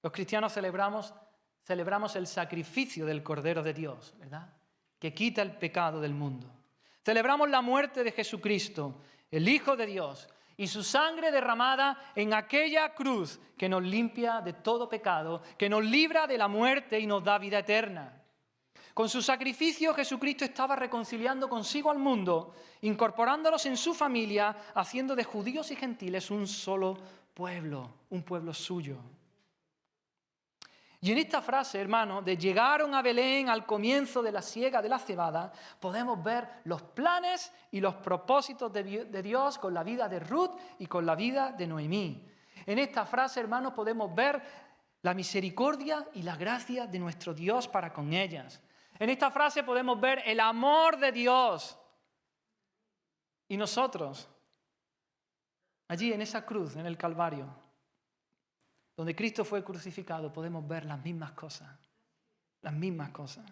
los cristianos, celebramos el sacrificio del Cordero de Dios, ¿verdad?, que quita el pecado del mundo. Celebramos la muerte de Jesucristo, el Hijo de Dios, y su sangre derramada en aquella cruz que nos limpia de todo pecado, que nos libra de la muerte y nos da vida eterna. Con su sacrificio Jesucristo estaba reconciliando consigo al mundo, incorporándolos en su familia, haciendo de judíos y gentiles un solo pueblo, un pueblo suyo. Y en esta frase, hermano, de llegaron a Belén al comienzo de la siega de la cebada, podemos ver los planes y los propósitos de Dios con la vida de Ruth y con la vida de Noemí. En esta frase, hermanos, podemos ver la misericordia y la gracia de nuestro Dios para con ellas. En esta frase podemos ver el amor de Dios. Y nosotros, allí en esa cruz, en el Calvario, donde Cristo fue crucificado, podemos ver las mismas cosas. Las mismas cosas.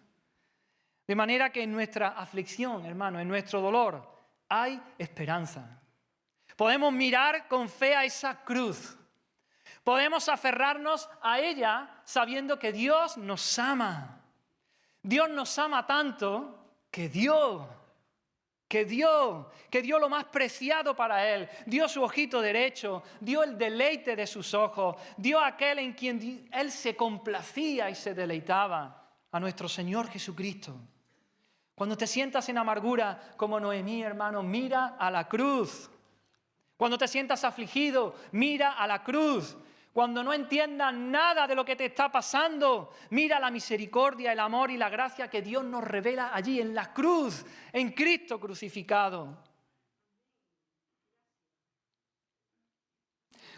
De manera que en nuestra aflicción, hermano, en nuestro dolor, hay esperanza. Podemos mirar con fe a esa cruz. Podemos aferrarnos a ella sabiendo que Dios nos ama. Dios nos ama tanto que dio lo más preciado para Él. Dio su ojito derecho, dio el deleite de sus ojos, dio aquel en quien Él se complacía y se deleitaba, a nuestro Señor Jesucristo. Cuando te sientas en amargura como Noemí, hermano, mira a la cruz. Cuando te sientas afligido, mira a la cruz. Cuando no entiendas nada de lo que te está pasando, mira la misericordia, el amor y la gracia que Dios nos revela allí en la cruz, en Cristo crucificado.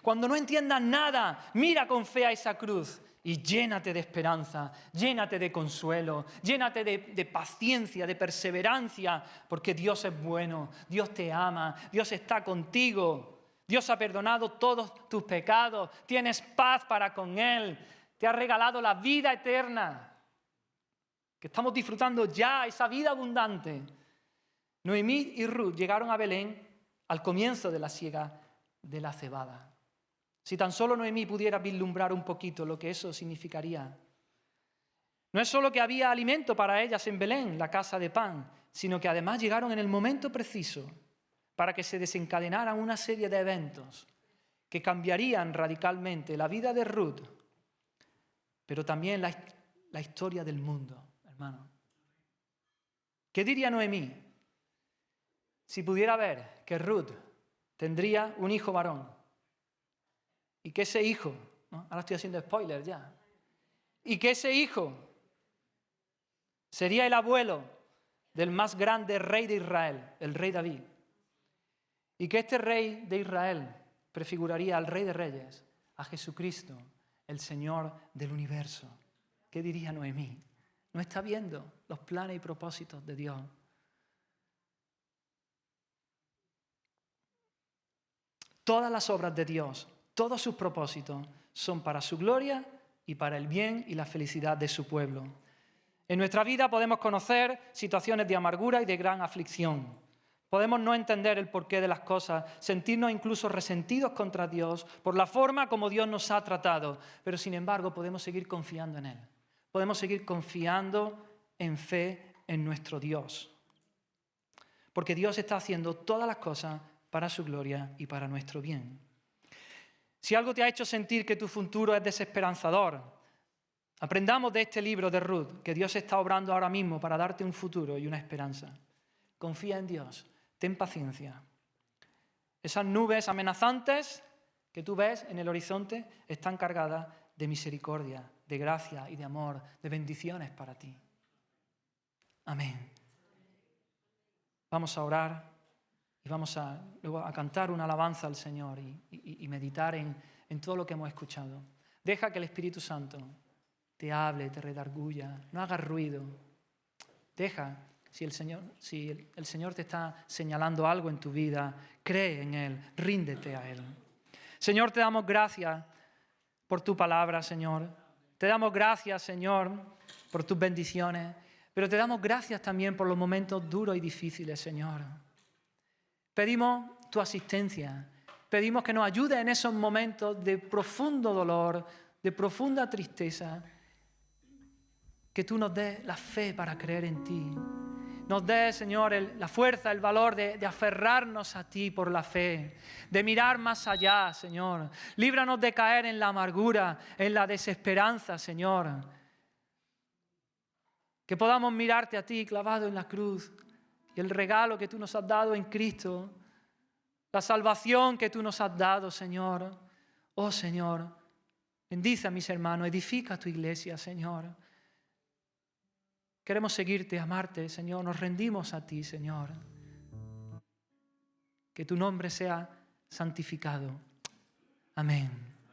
Cuando no entiendas nada, mira con fe a esa cruz y llénate de esperanza, llénate de consuelo, llénate de paciencia, de perseverancia, porque Dios es bueno, Dios te ama, Dios está contigo. Dios ha perdonado todos tus pecados, tienes paz para con Él, te ha regalado la vida eterna, que estamos disfrutando ya, esa vida abundante. Noemí y Ruth llegaron a Belén al comienzo de la siega de la cebada. Si tan solo Noemí pudiera vislumbrar un poquito lo que eso significaría. No es solo que había alimento para ellas en Belén, la casa de pan, sino que además llegaron en el momento preciso para que se desencadenaran una serie de eventos que cambiarían radicalmente la vida de Ruth, pero también la historia del mundo, hermano. ¿Qué diría Noemí si pudiera ver que Ruth tendría un hijo varón? Y que ese hijo, ¿no? Ahora estoy haciendo spoiler ya, y que ese hijo sería el abuelo del más grande rey de Israel, el rey David. Y que este rey de Israel prefiguraría al Rey de Reyes, a Jesucristo, el Señor del universo. ¿Qué diría Noemí? ¿No está viendo los planes y propósitos de Dios? Todas las obras de Dios, todos sus propósitos son para su gloria y para el bien y la felicidad de su pueblo. En nuestra vida podemos conocer situaciones de amargura y de gran aflicción. Podemos no entender el porqué de las cosas, sentirnos incluso resentidos contra Dios por la forma como Dios nos ha tratado, pero sin embargo podemos seguir confiando en Él. Podemos seguir confiando en fe en nuestro Dios. Porque Dios está haciendo todas las cosas para su gloria y para nuestro bien. Si algo te ha hecho sentir que tu futuro es desesperanzador, aprendamos de este libro de Ruth, que Dios está obrando ahora mismo para darte un futuro y una esperanza. Confía en Dios, ten paciencia. Esas nubes amenazantes que tú ves en el horizonte están cargadas de misericordia, de gracia y de amor, de bendiciones para ti. Amén. Vamos a orar. Y vamos luego a cantar una alabanza al Señor y meditar en todo lo que hemos escuchado. Deja que el Espíritu Santo te hable, te redarguya, no hagas ruido. Deja, si el Señor te está señalando algo en tu vida, cree en Él, ríndete a Él. Señor, te damos gracias por tu palabra, Señor. Te damos gracias, Señor, por tus bendiciones, pero te damos gracias también por los momentos duros y difíciles, Señor. Pedimos tu asistencia, pedimos que nos ayudes en esos momentos de profundo dolor, de profunda tristeza, que tú nos des la fe para creer en ti. Nos des, Señor, la fuerza, el valor de aferrarnos a ti por la fe, de mirar más allá, Señor. Líbranos de caer en la amargura, en la desesperanza, Señor. Que podamos mirarte a ti clavado en la cruz, y el regalo que tú nos has dado en Cristo, la salvación que tú nos has dado, Señor. Oh, Señor, bendice a mis hermanos, edifica tu iglesia, Señor. Queremos seguirte, amarte, Señor. Nos rendimos a ti, Señor. Que tu nombre sea santificado. Amén.